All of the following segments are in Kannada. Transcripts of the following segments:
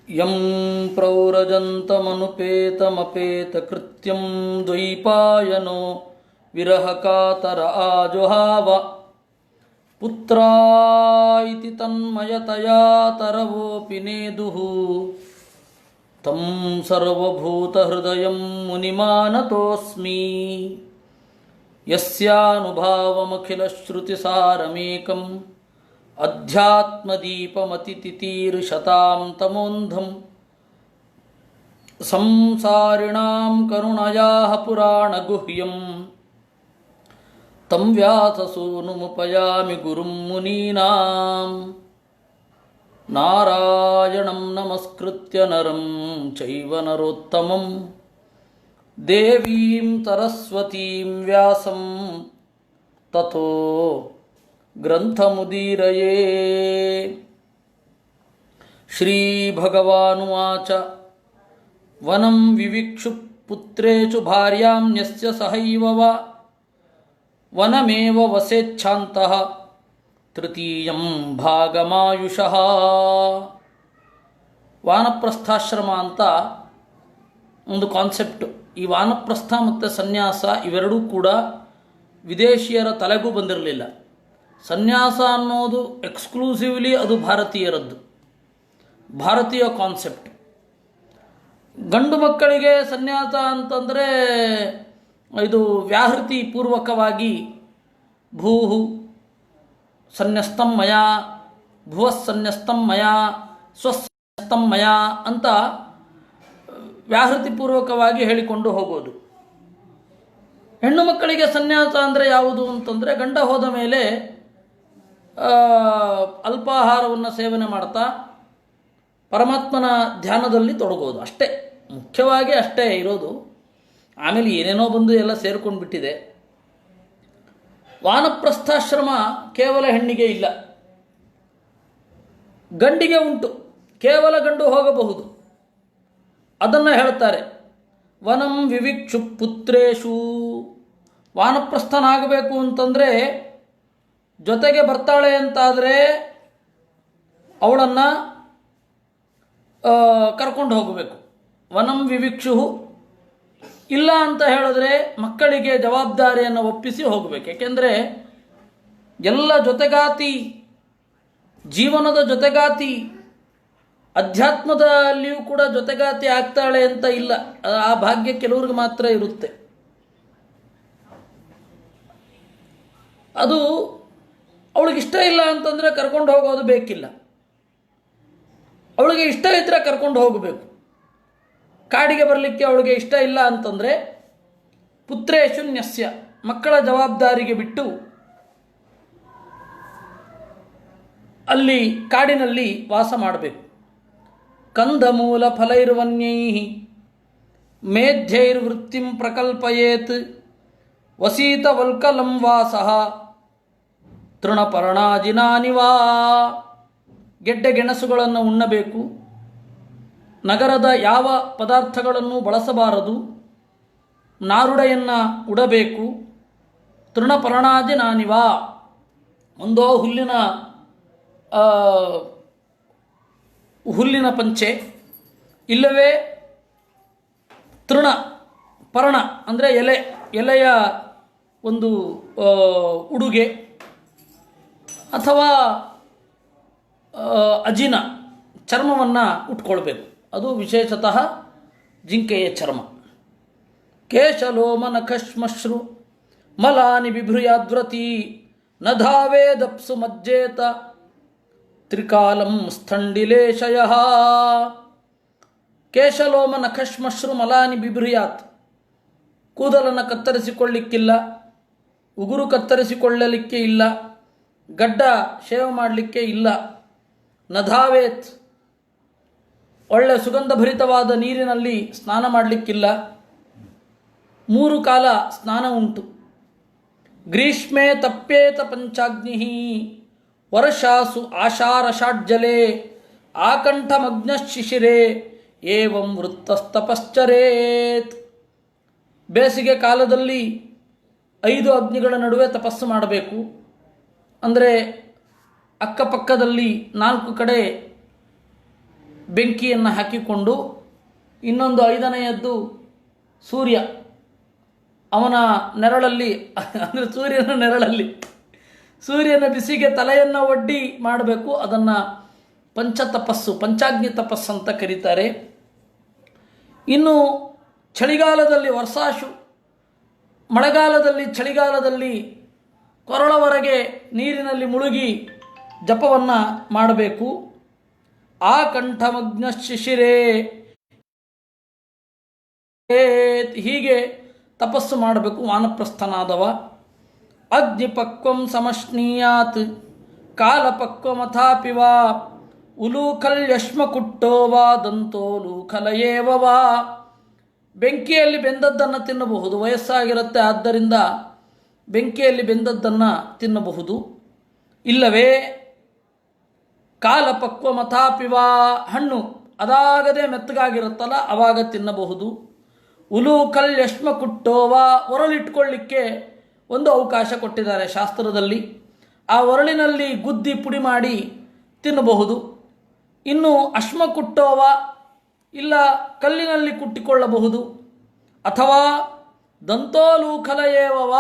ಯಂ ಪ್ರವ್ರಜಂತಮನುಪೇತಮಪೇತಕೃತ್ಯಂ ದ್ವೈಪಾಯನೋ ವಿರಹಕಾತರ ಆಜುಹಾವ ಪುತ್ರಾಯಿತಿ ತನ್ಮಯತಯಾ ತರವೋಪಿ ನೇದುಃ ತಂ ಸರ್ವಭೂತಹೃದಯಂ ಮುನಿಮಾನತೋಸ್ಮಿ ಯಸ್ಯಾನುಭಾವಮಖಿಲಶ್ರುತಿಸಾರಮೇಕಂ ಅಧ್ಯಾತ್ಮದೀಪಮತಿತಿತೀರ್ಷತಾಂ ತಮೋಂಧಂ ಸಂಸಾರಿಣಾಂ ಕರುಣಯಾಃ ಪುರಾಣಗುಹ್ಯಂ ತಂ ವ್ಯಾಸಸೂನುಮುಪಯಾಮಿ ಗುರುಂ ಮುನೀನಾಂ ನಾರಾಯಣಂ ನಮಸ್ಕೃತ್ಯ ನರಂ ಚೈವ ನರೋತ್ತಮಂ ದೇವೀಂ ಸರಸ್ವತೀಂ ವ್ಯಾಸಂ ತತೋ ಗ್ರಂಥಮುದೀರಯೇ. ಶ್ರೀಭಗವಾನುವಾಚ ವನಂ ವಿವಿಕ್ಷು ಪುತ್ರೇಷು ಭಾರ್ಯಾಮ್ಯಸ್ಯ ಸಹೈವ ವಾ ವನಮೇವ ವಸೇಚ್ಛಾಂತಃ ತೃತೀಯಂ ಭಾಗಮಾಯುಷಃ. ವಾನಪ್ರಸ್ಥಾಶ್ರಮ ಅಂತ ಒಂದು ಕಾನ್ಸೆಪ್ಟು. ಈ ವಾನಪ್ರಸ್ಥ ಮತ್ತು ಸನ್ಯಾಸ ಇವೆರಡೂ ಕೂಡ ವಿದೇಶಿಯರ ತಲೆಗೂ ಬಂದಿರಲಿಲ್ಲ. ಸನ್ಯಾಸ ಅನ್ನೋದು ಎಕ್ಸ್ಕ್ಲೂಸಿವ್ಲಿ ಅದು ಭಾರತೀಯರದ್ದು, ಭಾರತೀಯ ಕಾನ್ಸೆಪ್ಟ್. ಗಂಡು ಮಕ್ಕಳಿಗೆ ಸನ್ಯಾಸ ಅಂತಂದರೆ ಇದು ವ್ಯಾಹೃತಿ ಪೂರ್ವಕವಾಗಿ ಭೂಹು ಸನ್ಯಸ್ತಂ ಮಯಾ, ಭುವಸ್ಸನ್ಯಸ್ತಂ ಮಯಾ, ಸ್ವಸ್ಸನ್ಯಸ್ತಂ ಮಯಾ ಅಂತ ವ್ಯಾಹೃತಿ ಪೂರ್ವಕವಾಗಿ ಹೇಳಿಕೊಂಡು ಹೋಗೋದು. ಹೆಣ್ಣು ಮಕ್ಕಳಿಗೆ ಸನ್ಯಾಸ ಅಂದರೆ ಯಾವುದು ಅಂತಂದರೆ ಗಂಡ ಹೋದ ಮೇಲೆ ಅಲ್ಪಾಹಾರವನ್ನು ಸೇವನೆ ಮಾಡ್ತಾ ಪರಮಾತ್ಮನ ಧ್ಯಾನದಲ್ಲಿ ತೊಡಗೋದು ಅಷ್ಟೇ, ಮುಖ್ಯವಾಗಿ ಅಷ್ಟೇ ಇರೋದು. ಆಮೇಲೆ ಏನೇನೋ ಬಂದು ಎಲ್ಲ ಸೇರ್ಕೊಂಡು ಬಿಟ್ಟಿದೆ. ವಾನಪ್ರಸ್ಥಾಶ್ರಮ ಕೇವಲ ಹೆಣ್ಣಿಗೆ ಇಲ್ಲ, ಗಂಡಿಗೆ ಉಂಟು. ಕೇವಲ ಗಂಡು ಹೋಗಬಹುದು. ಅದನ್ನು ಹೇಳ್ತಾರೆ, ವನಂ ವಿವಿಕ್ಷು ಪುತ್ರೇಷು. ವಾನಪ್ರಸ್ಥನಾಗಬೇಕು ಅಂತಂದರೆ ಜೊತೆಗೆ ಬರ್ತಾಳೆ ಅಂತಾದರೆ ಅವಳನ್ನು ಕರ್ಕೊಂಡು ಹೋಗಬೇಕು. ವನಂ ವಿವಿಕ್ಷು. ಇಲ್ಲ ಅಂತ ಹೇಳಿದ್ರೆ ಮಕ್ಕಳಿಗೆ ಜವಾಬ್ದಾರಿಯನ್ನು ಒಪ್ಪಿಸಿ ಹೋಗಬೇಕು. ಯಾಕೆಂದರೆ ಎಲ್ಲ ಜೊತೆಗಾತಿ, ಜೀವನದ ಜೊತೆಗಾತಿ, ಅಧ್ಯಾತ್ಮದಲ್ಲಿಯೂ ಕೂಡ ಜೊತೆಗಾತಿ ಆಗ್ತಾಳೆ ಅಂತ ಇಲ್ಲ. ಆ ಭಾಗ್ಯ ಕೆಲವ್ರಿಗೆ ಮಾತ್ರ ಇರುತ್ತೆ. ಅದು ಅವಳಿಗೆ ಇಷ್ಟ ಇಲ್ಲ ಅಂತಂದರೆ ಕರ್ಕೊಂಡು ಹೋಗೋದು ಬೇಕಿಲ್ಲ. ಅವಳಿಗೆ ಇಷ್ಟ ಇದ್ದರೆ ಕರ್ಕೊಂಡು ಹೋಗಬೇಕು. ಕಾಡಿಗೆ ಬರಲಿಕ್ಕೆ ಅವಳಿಗೆ ಇಷ್ಟ ಇಲ್ಲ ಅಂತಂದರೆ ಪುತ್ರೇಷು ನ್ಯಸ್ಯ, ಮಕ್ಕಳ ಜವಾಬ್ದಾರಿಗೆ ಬಿಟ್ಟು ಅಲ್ಲಿ ಕಾಡಿನಲ್ಲಿ ವಾಸ ಮಾಡಬೇಕು. ಕಂದಮೂಲ ಫಲೈರ್ವನ್ಯೈಃ ಮೇಧ್ಯೈರ್ವೃತ್ತಿಂ ಪ್ರಕಲ್ಪಯೇತ್ ವಸೀತವಲ್ಕಲಂ ವಾಸಃ ತೃಣಪರ್ಣಾಜಿನಾನಿ ವಾ. ಗೆಡ್ಡೆ ಗೆಣಸುಗಳನ್ನು ಉಣ್ಣಬೇಕು, ನಗರದ ಯಾವ ಪದಾರ್ಥಗಳನ್ನು ಬಳಸಬಾರದು, ನಾರುಡೆಯನ್ನು ಉಡಬೇಕು. ತೃಣಪರ್ಣಾಜಿನಾನಿ ವಾ, ಒಂದೋ ಹುಲ್ಲಿನ ಪಂಚೆ, ಇಲ್ಲವೇ ತೃಣ, ಪರ್ಣ ಅಂದರೆ ಎಲೆಯ ಒಂದು ಉಡುಗೆ, ಅಥವಾ ಅಜಿನ ಚರ್ಮವನ್ನು ಉಟ್ಕೊಳ್ಬೇಕು. ಅದು ವಿಶೇಷತಃ ಜಿಂಕೆಯ ಚರ್ಮ. ಕೇಶಲೋಮ ನಖಶ್ಮಶ್ರು ಮಲಾನಿ ಬಿಭ್ರುಯಾದ್ವ್ರತಿ ನ ಧಾವೇದಪ್ಸು ಮಜ್ಜೇತ ತ್ರಿಕಾಲಂ ಸ್ಥಂಡಿಲೇಶಯಃ. ಕೇಶಲೋಮ ನಖಶ್ಮಶ್ರು ಮಲಾನಿ ಬಿಭ್ರುಯಾತ್. ಕೂದಲನ್ನು ಕತ್ತರಿಸಿಕೊಳ್ಳಿಕ್ಕಿಲ್ಲ, ಉಗುರು ಕತ್ತರಿಸಿಕೊಳ್ಳಲಿಕ್ಕೆ ಇಲ್ಲ, ಗಡ್ಡ ಶೇವ್ ಮಾಡಲಿಕ್ಕೆ ಇಲ್ಲ. ನಧಾವೇತ್, ಒಳ್ಳೆ ಸುಗಂಧಭರಿತವಾದ ನೀರಿನಲ್ಲಿ ಸ್ನಾನ ಮಾಡಲಿಕ್ಕಿಲ್ಲ. 3 ಕಾಲ ಸ್ನಾನ ಉಂಟು. ಗ್ರೀಷ್ಮೆ ತಪ್ಪೇತ ಪಂಚಾಗ್ನಿ ವರ್ಷಾಸು ಆಶಾರಷಾಡ್ಜಲೆ ಆಕಂಠಮಗ್ನಶಿಶಿರೆ ಏವಂ ವೃತ್ತಸ್ತಪಶ್ಚರೇತ್. ಬೇಸಿಗೆ ಕಾಲದಲ್ಲಿ 5 ಅಗ್ನಿಗಳ ನಡುವೆ ತಪಸ್ಸು ಮಾಡಬೇಕು. ಅಂದರೆ ಅಕ್ಕಪಕ್ಕದಲ್ಲಿ 4 ಕಡೆ ಬೆಂಕಿಯನ್ನು ಹಾಕಿಕೊಂಡು ಇನ್ನೊಂದು ಐದನೆಯದ್ದು ಸೂರ್ಯ ಅವನ ನೆರಳಲ್ಲಿ ಅಂದರೆ ಸೂರ್ಯನ ನೆರಳಲ್ಲಿ ಸೂರ್ಯನ ಬಿಸಿಗೆ ತಲೆಯನ್ನು ಒಡ್ಡಿ ಮಾಡಬೇಕು. ಅದನ್ನು ಪಂಚತಪಸ್ಸು, ಪಂಚಾಗ್ನಿ ತಪಸ್ಸು ಅಂತ ಕರೀತಾರೆ. ಇನ್ನು ಚಳಿಗಾಲದಲ್ಲಿ ವರ್ಷಾಶು, ಚಳಿಗಾಲದಲ್ಲಿ ಕೊರಳವರೆಗೆ ನೀರಿನಲ್ಲಿ ಮುಳುಗಿ ಜಪವನ್ನು ಮಾಡಬೇಕು. ಆ ಕಂಠಮಗ್ನ ಶಿಶಿರೇ, ಹೀಗೆ ತಪಸ್ಸು ಮಾಡಬೇಕು ವಾನಪ್ರಸ್ಥನಾದವ. ಅಗ್ನಿಪಕ್ವಂ ಸಮಶ್ನೀಯಾತ್ ಕಾಲಪಕ್ವಮಥಾಪಿ ವಾ ಉಲೂಖಲ್ಯಶ್ಮಕುಟ್ಟೋ ವಾ ದಂತೋಲೂಖಲಯೇವ ವಾ. ಬೆಂಕಿಯಲ್ಲಿ ಬೆಂದದ್ದನ್ನು ತಿನ್ನಬಹುದು, ವಯಸ್ಸಾಗಿರುತ್ತೆ, ಆದ್ದರಿಂದ ಬೆಂಕಿಯಲ್ಲಿ ಬೆಂದದ್ದನ್ನು ತಿನ್ನಬಹುದು. ಇಲ್ಲವೇ ಕಾಲಪಕ್ವಮಥಾಪಿ ವಾ, ಹಣ್ಣು ಅದಾಗದೆ ಮೆತ್ತಗಾಗಿರುತ್ತಲ್ಲ ಆವಾಗ ತಿನ್ನಬಹುದು. ಉಲೂಖಲ್ಯಶ್ಮಕುಟ್ಟೋವ, ಒರಳಿಟ್ಕೊಳ್ಳಿಕ್ಕೆ ಒಂದು ಅವಕಾಶ ಕೊಟ್ಟಿದ್ದಾರೆ ಶಾಸ್ತ್ರದಲ್ಲಿ. ಆ ಒರಳಿನಲ್ಲಿ ಗುದ್ದಿ ಪುಡಿ ಮಾಡಿ ತಿನ್ನಬಹುದು. ಇನ್ನು ಅಶ್ಮಕುಟ್ಟೋವ, ಇಲ್ಲ ಕಲ್ಲಿನಲ್ಲಿ ಕುಟ್ಟಿಕೊಳ್ಳಬಹುದು. ಅಥವಾ ದಂತೋಲೂಖಲಯೇವ,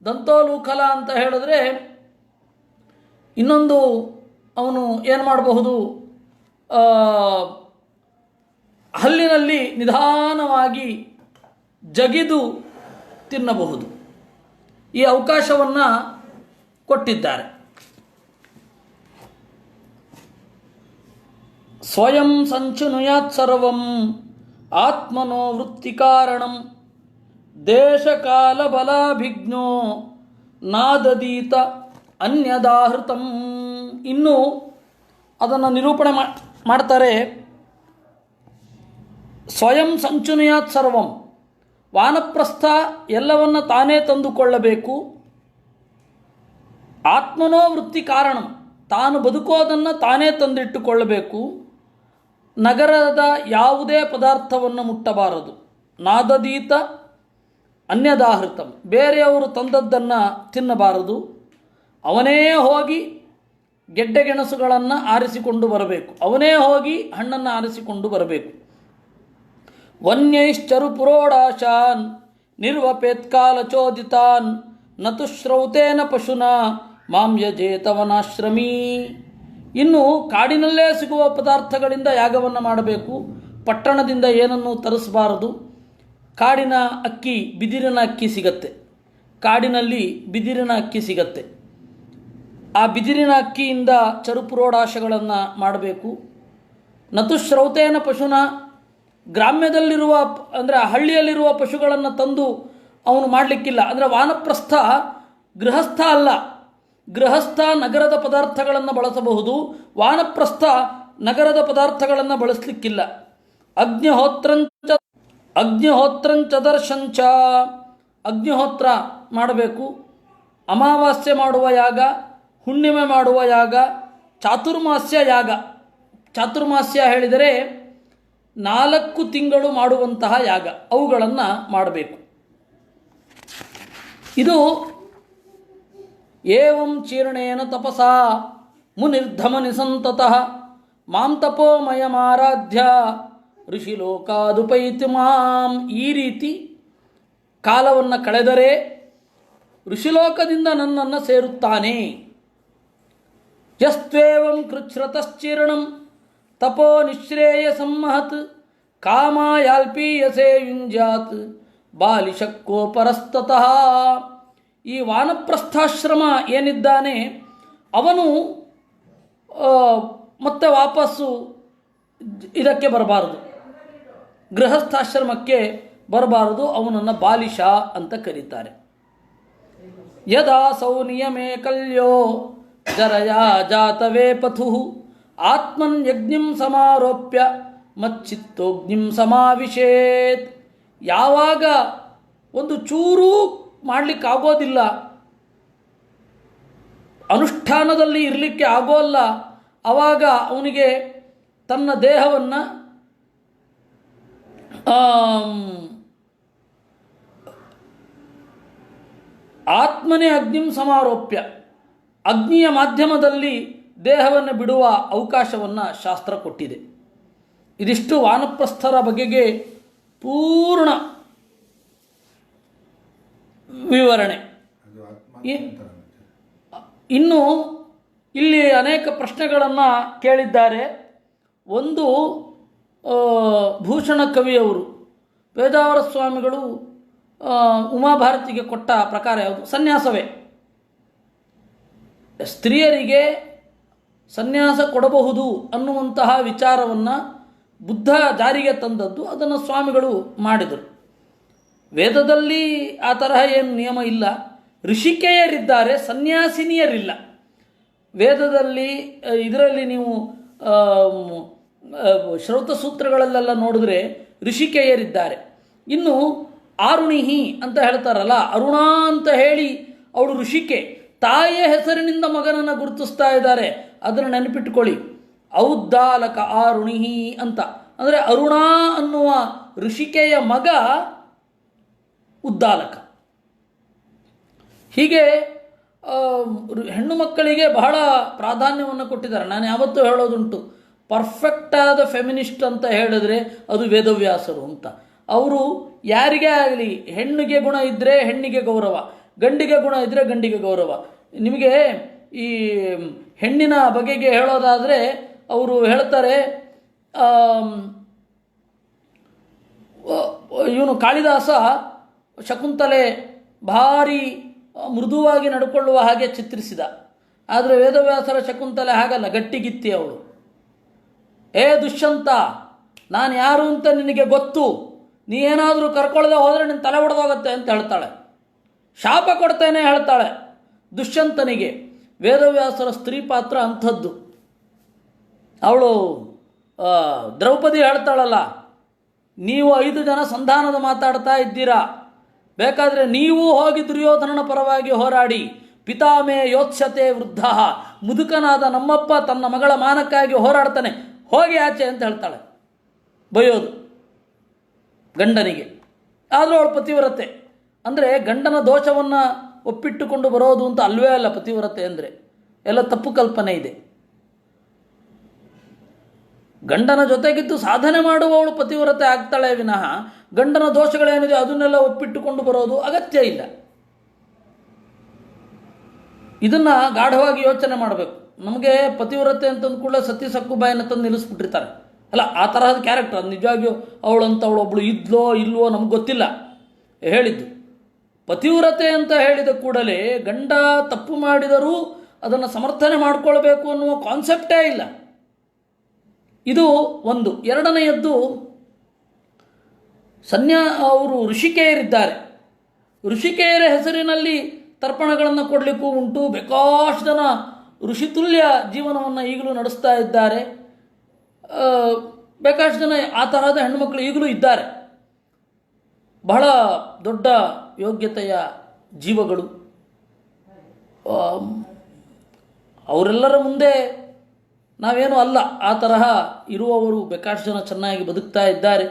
ದಂತೋಲೂಖಲ ಅಂತ ಹೇಳಿದ್ರೆ ಇನ್ನೊಂದು ಅವನು ಏನು ಮಾಡಬಹುದು, ಹಲ್ಲಿನಲ್ಲಿ ನಿಧಾನವಾಗಿ ಜಗಿದು ತಿನ್ನಬಹುದು. ಈ ಅವಕಾಶವನ್ನು ಕೊಟ್ಟಿದ್ದಾರೆ. ಸ್ವಯಂ ಸಂಚುನುಯಾತ್ ಸರ್ವಂ ಆತ್ಮನೋ ವೃತ್ತಿ ಕಾರಣಂ ದೇಶಕಾಲ ಬಲಾಭಿಜ್ಞೋ ನಾದದೀತ ಅನ್ಯದಾಹೃತಂ. ಇನ್ನು ಅದನ್ನು ನಿರೂಪಣೆ ಮಾಡ್ತಾರೆ. ಸ್ವಯಂ ಸಂಚುನುಯಾತ್ ಸರ್ವಂ, ವಾನಪ್ರಸ್ಥ ಎಲ್ಲವನ್ನ ತಾನೇ ತಂದುಕೊಳ್ಳಬೇಕು. ಆತ್ಮನೋ ವೃತ್ತಿ ಕಾರಣಂ, ತಾನು ಬದುಕೋದನ್ನು ತಾನೇ ತಂದಿಟ್ಟುಕೊಳ್ಳಬೇಕು. ನಗರದ ಯಾವುದೇ ಪದಾರ್ಥವನ್ನು ಮುಟ್ಟಬಾರದು. ನಾದದೀತ ಅನ್ಯದಾಹೃತಂ, ಬೇರೆಯವರು ತಂದದ್ದನ್ನು ತಿನ್ನಬಾರದು. ಅವನೇ ಹೋಗಿ ಗೆಡ್ಡೆಗೆಣಸುಗಳನ್ನು ಆರಿಸಿಕೊಂಡು ಬರಬೇಕು, ಅವನೇ ಹೋಗಿ ಹಣ್ಣನ್ನು ಆರಿಸಿಕೊಂಡು ಬರಬೇಕು. ವನ್ಯೈಶ್ಚರು ಪುರೋಡಾಶಾನ್ ನಿರ್ವಪೇತ್ಕಾಲಚೋದಿತಾನ್ ನತು ಶ್ರೌತೇನ ಪಶುನ ಮಾಂ ಯಜೇತವನಾಶ್ರಮೀ. ಇನ್ನು ಕಾಡಿನಲ್ಲೇ ಸಿಗುವ ಪದಾರ್ಥಗಳಿಂದ ಯಾಗವನ್ನು ಮಾಡಬೇಕು. ಪಟ್ಟಣದಿಂದ ಏನನ್ನೂ ತರಿಸಬಾರದು. ಕಾಡಿನ ಅಕ್ಕಿ, ಬಿದಿರಿನ ಅಕ್ಕಿ ಸಿಗತ್ತೆ, ಕಾಡಿನಲ್ಲಿ ಬಿದಿರಿನ ಅಕ್ಕಿ ಸಿಗತ್ತೆ. ಆ ಬಿದಿರಿನ ಅಕ್ಕಿಯಿಂದ ಚರುಪುರೋಡಾಶಗಳನ್ನು ಮಾಡಬೇಕು. ನತು ಶ್ರೌತೇನ ಪಶುನ, ಗ್ರಾಮ್ಯದಲ್ಲಿರುವ ಅಂದರೆ ಹಳ್ಳಿಯಲ್ಲಿರುವ ಪಶುಗಳನ್ನು ತಂದು ಅವನು ಮಾಡಲಿಕ್ಕಿಲ್ಲ. ಅಂದರೆ ವಾನಪ್ರಸ್ಥ ಗೃಹಸ್ಥ ಅಲ್ಲ, ಗೃಹಸ್ಥ ನಗರದ ಪದಾರ್ಥಗಳನ್ನು ಬಳಸಬಹುದು, ವಾನಪ್ರಸ್ಥ ನಗರದ ಪದಾರ್ಥಗಳನ್ನು ಬಳಸಲಿಕ್ಕಿಲ್ಲ. ಅಗ್ನಿಹೋತ್ರಂಚ ಅಗ್ನಿಹೋತ್ರ ಮಾಡಬೇಕು. ಅಮಾವಾಸ್ಯೆ ಮಾಡುವ ಯಾಗ, ಹುಣ್ಣಿಮೆ ಮಾಡುವ ಯಾಗ, ಚಾತುರ್ಮಾಸ್ಯ ಯಾಗ. ಚಾತುರ್ಮಾಸ್ಯ ಹೇಳಿದರೆ 4 ತಿಂಗಳು ಮಾಡುವಂತಹ ಯಾಗ, ಅವುಗಳನ್ನು ಮಾಡಬೇಕು. ಇದು ಏವಂ ಚೀರ್ಣೇನ ತಪಸಾ ಮುನಿರ್ಧಮನಿ ಸಂತತಃ ಮಾಂ ತಪೋಮಯಮಾರಾಧ್ಯ ಋಷಿಲೋಕಾದುಪೈತಿ ಮಾಂ. ಈ ರೀತಿ ಕಾಲವನ್ನು ಕಳೆದರೆ ಋಷಿಲೋಕದಿಂದ ನನ್ನನ್ನು ಸೇರುತ್ತಾನೆ. ಯಸ್ತ್ವೇವಂ ಕೃಚ್ಛ್ರತಶ್ಚೀರ್ಣಂ ತಪೋ ನಿಶ್ರೇಯ ಸಮ್ಮಹತ್ ಕಾಮಾಯಾಲ್ಪೀಯಸೇ ಯುಂಜಾತ್ ಬಾಲಿಶಕ್ಕೋ ಪರಸ್ತತಃ. ಈ ವಾನಪ್ರಸ್ಥಾಶ್ರಮ ಏನಿದ್ದಾನೆ ಅವನು ಮತ್ತೆ ವಾಪಸ್ಸು ಇದಕ್ಕೆ ಬರಬಾರದು, ಗೃಹಸ್ಥಾಶ್ರಮಕ್ಕೆ ಬರಬಾರದು. ಅವನನ್ನು ಬಾಲಿಶ ಅಂತ ಕರೀತಾರೆ. ಯದಾ ಸೌ ನಿಯಮೇ ಕಲ್ಯೋ ಜರಯಾ ಜಾತವೇ ಪಥು ಆತ್ಮನ್ ಯಜ್ಞಂ ಸಮಾರೋಪ್ಯ ಮಚ್ಚಿತ್ತೋಗ್ನಿಂ ಸಮಾವಿಶೇತ್. ಯಾವಾಗ ಒಂದು ಚೂರೂ ಮಾಡಲಿಕ್ಕಾಗೋದಿಲ್ಲ, ಅನುಷ್ಠಾನದಲ್ಲಿ ಇರಲಿಕ್ಕೆ ಆಗೋಲ್ಲ, ಆವಾಗ ಅವನಿಗೆ ತನ್ನ ದೇಹವನ್ನು ಆತ್ಮನೇ ಅಗ್ನಿಂ ಸಮಾರೋಪ್ಯ, ಅಗ್ನಿಯ ಮಾಧ್ಯಮದಲ್ಲಿ ದೇಹವನ್ನು ಬಿಡುವ ಅವಕಾಶವನ್ನು ಶಾಸ್ತ್ರ ಕೊಟ್ಟಿದೆ. ಇದಿಷ್ಟು ವಾನಪ್ರಸ್ಥರ ಬಗೆಗೆ ಪೂರ್ಣ ವಿವರಣೆ. ಇನ್ನು ಇಲ್ಲಿ ಅನೇಕ ಪ್ರಶ್ನೆಗಳನ್ನು ಕೇಳಿದ್ದಾರೆ. ಒಂದು, ಭೂಷಣ ಕವಿಯವರು ವೇದಾವರ ಸ್ವಾಮಿಗಳು ಉಮಾಭಾರತಿಗೆ ಕೊಟ್ಟ ಪ್ರಕಾರ ಯಾವುದು? ಸನ್ಯಾಸವೇ. ಸ್ತ್ರೀಯರಿಗೆ ಸನ್ಯಾಸ ಕೊಡಬಹುದು ಅನ್ನುವಂತಹ ವಿಚಾರವನ್ನು ಬುದ್ಧ ಜಾರಿಗೆ ತಂದದ್ದು, ಅದನ್ನು ಸ್ವಾಮಿಗಳು ಮಾಡಿದರು. ವೇದದಲ್ಲಿ ಆ ತರಹ ಏನು ನಿಯಮ ಇಲ್ಲ. ಋಷಿಕೆಯರಿದ್ದಾರೆ, ಸನ್ಯಾಸಿನಿಯರಿಲ್ಲ. ವೇದದಲ್ಲಿ ಇದರಲ್ಲಿ ನೀವು ಶ್ರೌತ ಸೂತ್ರಗಳಲ್ಲೆಲ್ಲ ನೋಡಿದ್ರೆ ಋಷಿಕೆಯರಿದ್ದಾರೆ. ಇನ್ನು ಆರುಣಿಹಿ ಅಂತ ಹೇಳ್ತಾರಲ್ಲ, ಅರುಣಾ ಅಂತ ಹೇಳಿ ಅವಳು ಋಷಿಕೆ, ತಾಯಿಯ ಹೆಸರಿನಿಂದ ಮಗನನ್ನು ಗುರುತಿಸ್ತಾ ಇದ್ದಾರೆ. ಅದನ್ನು ನೆನಪಿಟ್ಟುಕೊಳ್ಳಿ. ಔದ್ದಾಲಕ ಆರುಣಿಹಿ ಅಂತ ಅಂದರೆ ಅರುಣಾ ಅನ್ನುವ ಋಷಿಕೆಯ ಮಗ ಉದ್ದಾಲಕ. ಹೀಗೆ ಹೆಣ್ಣು ಮಕ್ಕಳಿಗೆ ಬಹಳ ಪ್ರಾಧಾನ್ಯವನ್ನು ಕೊಟ್ಟಿದ್ದಾರೆ. ನಾನು ಯಾವತ್ತೂ ಹೇಳೋದುಂಟು, ಪರ್ಫೆಕ್ಟಾದ ಫೆಮಿನಿಸ್ಟ್ ಅಂತ ಹೇಳಿದ್ರೆ ಅದು ವೇದವ್ಯಾಸರು ಅಂತ. ಅವರು ಯಾರಿಗೇ ಆಗಲಿ, ಹೆಣ್ಣಿಗೆ ಗುಣ ಇದ್ದರೆ ಹೆಣ್ಣಿಗೆ ಗೌರವ, ಗಂಡಿಗೆ ಗುಣ ಇದ್ದರೆ ಗಂಡಿಗೆ ಗೌರವ. ನಿಮಗೆ ಈ ಹೆಣ್ಣಿನ ಬಗೆಗೆ ಹೇಳೋದಾದರೆ ಅವರು ಹೇಳ್ತಾರೆ, ಇವನು ಕಾಳಿದಾಸ ಶಕುಂತಲೆ ಭಾರಿ ಮೃದುವಾಗಿ ನಡ್ಕೊಳ್ಳುವ ಹಾಗೆ ಚಿತ್ರಿಸಿದ. ಆದರೆ ವೇದವ್ಯಾಸರ ಶಕುಂತಲೆ ಹಾಗಲ್ಲ, ಗಟ್ಟಿಗಿತ್ತಿ ಅವಳು. ಏ ದುಷ್ಯಂತ, ನಾನು ಯಾರು ಅಂತ ನಿನಗೆ ಗೊತ್ತು, ನೀ ಏನಾದರೂ ಕರ್ಕೊಳ್ಳದೆ ಹೋದರೆ ನಿನ್ನ ತಲೆ ಹೊಡೆದೋಗತ್ತೆ ಅಂತ ಹೇಳ್ತಾಳೆ. ಶಾಪ ಕೊಡ್ತೇನೆ ಹೇಳ್ತಾಳೆ ದುಷ್ಯಂತನಿಗೆ. ವೇದವ್ಯಾಸರ ಸ್ತ್ರೀ ಪಾತ್ರ ಅಂಥದ್ದು. ಅವಳು ದ್ರೌಪದಿ ಹೇಳ್ತಾಳಲ್ಲ, ನೀವು 5 ಜನ ಸಂಧಾನದ ಮಾತಾಡ್ತಾ ಇದ್ದೀರಾ, ಬೇಕಾದರೆ ನೀವು ಹೋಗಿ ದುರ್ಯೋಧನನ ಪರವಾಗಿ ಹೋರಾಡಿ. ಪಿತಾಮೇ ಯೋತ್ಸ್ಯತೆ ವೃದ್ಧ, ಮುದುಕನಾದ ನಮ್ಮಪ್ಪ ತನ್ನ ಮಗಳ ಮಾನಕ್ಕಾಗಿ ಹೋರಾಡ್ತಾನೆ, ಹೋಗಿ ಆಚೆ ಅಂತ ಹೇಳ್ತಾಳೆ. ಬೈಯೋದು ಗಂಡನಿಗೆ. ಆದರೂ ಅವಳು ಪತಿವ್ರತೆ. ಅಂದರೆ ಗಂಡನ ದೋಷವನ್ನು ಒಪ್ಪಿಟ್ಟುಕೊಂಡು ಬರೋದು ಅಂತ ಅಲ್ವೇ ಅಲ್ಲ ಪತಿವ್ರತೆ ಅಂದರೆ. ಎಲ್ಲ ತಪ್ಪು ಕಲ್ಪನೆ ಇದೆ. ಗಂಡನ ಜೊತೆಗಿದ್ದು ಸಾಧನೆ ಮಾಡುವವಳು ಪತಿವ್ರತೆ ಆಗ್ತಾಳೆ ವಿನಃ ಗಂಡನ ದೋಷಗಳೇನಿದೆ ಅದನ್ನೆಲ್ಲ ಒಪ್ಪಿಟ್ಟುಕೊಂಡು ಬರೋದು ಅಗತ್ಯ ಇಲ್ಲ. ಇದನ್ನು ಗಾಢವಾಗಿ ಯೋಚನೆ ಮಾಡಬೇಕು. ನಮಗೆ ಪತಿವ್ರತೆ ಅಂತಂದು ಕೂಡ ಸತಿ ಸಕ್ಕುಬಾಯಿನ ತಂದು ನಿಲ್ಲಿಸ್ಬಿಟ್ಟಿರ್ತಾರೆ. ಅಲ್ಲ, ಆ ತರಹದ ಕ್ಯಾರೆಕ್ಟರ್. ಅದು ನಿಜವಾಗಿಯೂ ಅವಳೊಬ್ಬಳು ಇದ್ಲೋ ಇಲ್ವೋ ನಮ್ಗೆ ಗೊತ್ತಿಲ್ಲ. ಹೇಳಿದ್ದು ಪತಿವ್ರತೆ ಅಂತ ಹೇಳಿದ ಕೂಡಲೇ ಗಂಡ ತಪ್ಪು ಮಾಡಿದರೂ ಅದನ್ನು ಸಮರ್ಥನೆ ಮಾಡಿಕೊಳ್ಬೇಕು ಅನ್ನುವ ಕಾನ್ಸೆಪ್ಟೇ ಇಲ್ಲ. ಇದು ಒಂದು. ಎರಡನೆಯದ್ದು, ಅವರು ಋಷಿಕೆಯರಿದ್ದಾರೆ. ಋಷಿಕೆಯರ ಹೆಸರಿನಲ್ಲಿ ತರ್ಪಣಗಳನ್ನು ಕೊಡಲಿಕ್ಕೂ ಉಂಟು. ಬೇಕಾಷ್ಟು ಜನ ಋಷಿತುಲ್ಯ ಜೀವನವನ್ನು ಈಗಲೂ ನಡೆಸ್ತಾ ಇದ್ದಾರೆ. ಬೇಕಾಷ್ಟು ಜನ ಆ ತರಹದ ಹೆಣ್ಣುಮಕ್ಕಳು ಈಗಲೂ ಇದ್ದಾರೆ. ಬಹಳ ದೊಡ್ಡ ಯೋಗ್ಯತೆಯ ಜೀವಗಳು. ಅವರೆಲ್ಲರ ಮುಂದೆ ನಾವೇನೂ ಅಲ್ಲ. ಆ ತರಹ ಇರುವವರು ಬೇಕಾದಷ್ಟು ಜನ ಚೆನ್ನಾಗಿ ಬದುಕ್ತಾ ಇದ್ದಾರೆ.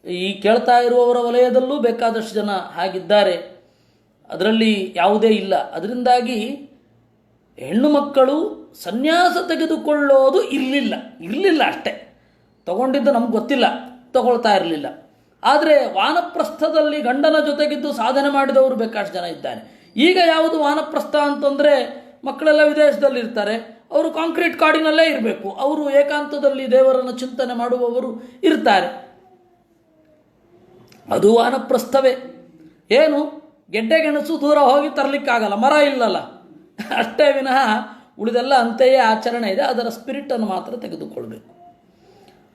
ಈ ಕೇಳ್ತಾ ಇರುವವರ ವಲಯದಲ್ಲೂ ಬೇಕಾದಷ್ಟು ಜನ ಹಾಗಿದ್ದಾರೆ. ಅದರಲ್ಲಿ ಯಾವುದೇ ಇಲ್ಲ. ಅದರಿಂದಾಗಿ ಹೆಣ್ಣು ಮಕ್ಕಳು ಸನ್ಯಾಸ ತೆಗೆದುಕೊಳ್ಳೋದು ಇರಲಿಲ್ಲ ಅಷ್ಟೇ. ತಗೊಂಡಿದ್ದು ನಮ್ಗೆ ಗೊತ್ತಿಲ್ಲ, ತಗೊಳ್ತಾ ಇರಲಿಲ್ಲ. ಆದರೆ ವಾನಪ್ರಸ್ಥದಲ್ಲಿ ಗಂಡನ ಜೊತೆಗಿದ್ದು ಸಾಧನೆ ಮಾಡಿದವರು ಬೇಕಾದಷ್ಟು ಜನ ಇದ್ದಾರೆ. ಈಗ ಯಾವುದು ವಾನಪ್ರಸ್ಥ ಅಂತಂದರೆ, ಮಕ್ಕಳೆಲ್ಲ ವಿದೇಶದಲ್ಲಿರ್ತಾರೆ, ಅವರು ಕಾಂಕ್ರೀಟ್ ಕಾಡಿನಲ್ಲೇ ಇರಬೇಕು, ಅವರು ಏಕಾಂತದಲ್ಲಿ ದೇವರನ್ನು ಚಿಂತನೆ ಮಾಡುವವರು ಇರ್ತಾರೆ. ಅದು ವಾನಪ್ರಸ್ಥವೇ. ಏನು, ಗೆಡ್ಡೆ ಗೆಣಸು ದೂರ ಹೋಗಿ ತರಲಿಕ್ಕಾಗಲ್ಲ, ಮರ ಇಲ್ಲಲ್ಲ, ಅಷ್ಟೇ ವಿನಃ ಉಳಿದೆಲ್ಲ ಅಂತೆಯೇ ಆಚರಣೆ ಇದೆ. ಅದರ ಸ್ಪಿರಿಟನ್ನು ಮಾತ್ರ ತೆಗೆದುಕೊಳ್ಬೇಕು.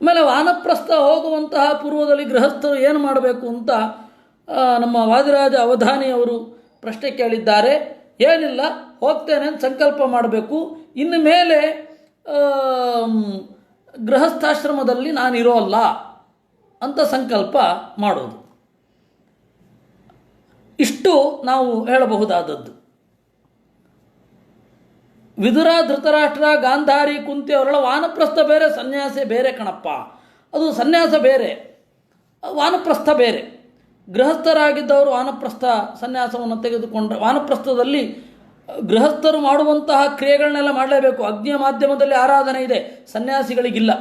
ಆಮೇಲೆ ವಾನಪ್ರಸ್ಥ ಹೋಗುವಂತಹ ಪೂರ್ವದಲ್ಲಿ ಗೃಹಸ್ಥರು ಏನು ಮಾಡಬೇಕು ಅಂತ ನಮ್ಮ ವಾದಿರಾಜ ಅವಧಾನಿಯವರು ಪ್ರಶ್ನೆ ಕೇಳಿದ್ದಾರೆ. ಏನಿಲ್ಲ, ಹೋಗ್ತೇನೆ ಅಂತ ಸಂಕಲ್ಪ ಮಾಡಬೇಕು. ಇನ್ನು ಮೇಲೆ ಗೃಹಸ್ಥಾಶ್ರಮದಲ್ಲಿ ನಾನಿರೋಲ್ಲ ಅಂತ ಸಂಕಲ್ಪ ಮಾಡೋದು. ಇಷ್ಟು ನಾವು ಹೇಳಬಹುದಾದದ್ದು. ವಿದುರ, ಧೃತರಾಷ್ಟ್ರ, ಗಾಂಧಾರಿ, ಕುಂತಿ ಅವರೆಲ್ಲ ವಾನಪ್ರಸ್ಥ ಬೇರೆ, ಸನ್ಯಾಸ ಬೇರೆ ಕಣಪ್ಪ. ಅದು ಸನ್ಯಾಸ ಬೇರೆ, ವಾನಪ್ರಸ್ಥ ಬೇರೆ. ಗೃಹಸ್ಥರಾಗಿದ್ದವರು ವಾನಪ್ರಸ್ಥ ಸನ್ಯಾಸವನ್ನು ತೆಗೆದುಕೊಂಡ್ರೆ, ವಾನಪ್ರಸ್ಥದಲ್ಲಿ ಗೃಹಸ್ಥರು ಮಾಡುವಂತಹ ಕ್ರಿಯೆಗಳನ್ನೆಲ್ಲ ಮಾಡಲೇಬೇಕು. ಅಗ್ನಿಯ ಮಾಧ್ಯಮದಲ್ಲಿ ಆರಾಧನೆ ಇದೆ, ಸನ್ಯಾಸಿಗಳಿಗಿಲ್ಲ.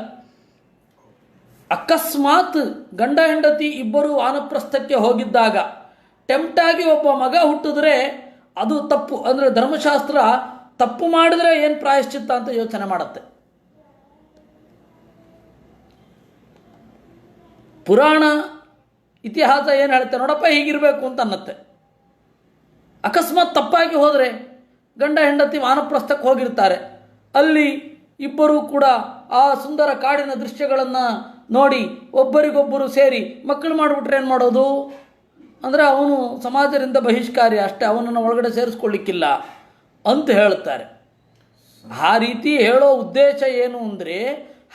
ಅಕಸ್ಮಾತ್ ಗಂಡ ಹೆಂಡತಿ ಇಬ್ಬರು ವಾನಪ್ರಸ್ಥಕ್ಕೆ ಹೋಗಿದ್ದಾಗ ಟೆಂಪ್ಟಾಗಿ ಒಬ್ಬ ಮಗ ಹುಟ್ಟಿದ್ರೆ ಅದು ತಪ್ಪು. ಅಂದರೆ ಧರ್ಮಶಾಸ್ತ್ರ ತಪ್ಪು ಮಾಡಿದ್ರೆ ಏನು ಪ್ರಾಯಶ್ಚಿತ್ತ ಅಂತ ಯೋಚನೆ ಮಾಡುತ್ತೆ. ಪುರಾಣ ಇತಿಹಾಸ ಏನು ಹೇಳುತ್ತೆ, ನೋಡಪ್ಪ ಹೀಗಿರಬೇಕು ಅಂತ ಅನ್ನತ್ತೆ. ಅಕಸ್ಮಾತ್ ತಪ್ಪಾಗಿ ಹೋದರೆ ಗಂಡ ಹೆಂಡತಿ ವಾನಪ್ರಸ್ಥಕ್ಕೆ ಹೋಗಿರ್ತಾರೆ, ಅಲ್ಲಿ ಇಬ್ಬರೂ ಕೂಡ ಆ ಸುಂದರ ಕಾಡಿನ ದೃಶ್ಯಗಳನ್ನು ನೋಡಿ ಒಬ್ಬರಿಗೊಬ್ಬರು ಸೇರಿ ಮಕ್ಕಳು ಮಾಡಿಬಿಟ್ರೆ ಏನು ಮಾಡೋದು? ಅಂದರೆ ಅವನು ಸಮಾಜದಿಂದ ಬಹಿಷ್ಕಾರಿ ಅಷ್ಟೇ, ಅವನನ್ನು ಒಳಗಡೆ ಸೇರಿಸ್ಕೊಳ್ಳಿಕ್ಕಿಲ್ಲ ಅಂತ ಹೇಳುತ್ತಾರೆ. ಆ ರೀತಿ ಹೇಳೋ ಉದ್ದೇಶ ಏನು ಅಂದರೆ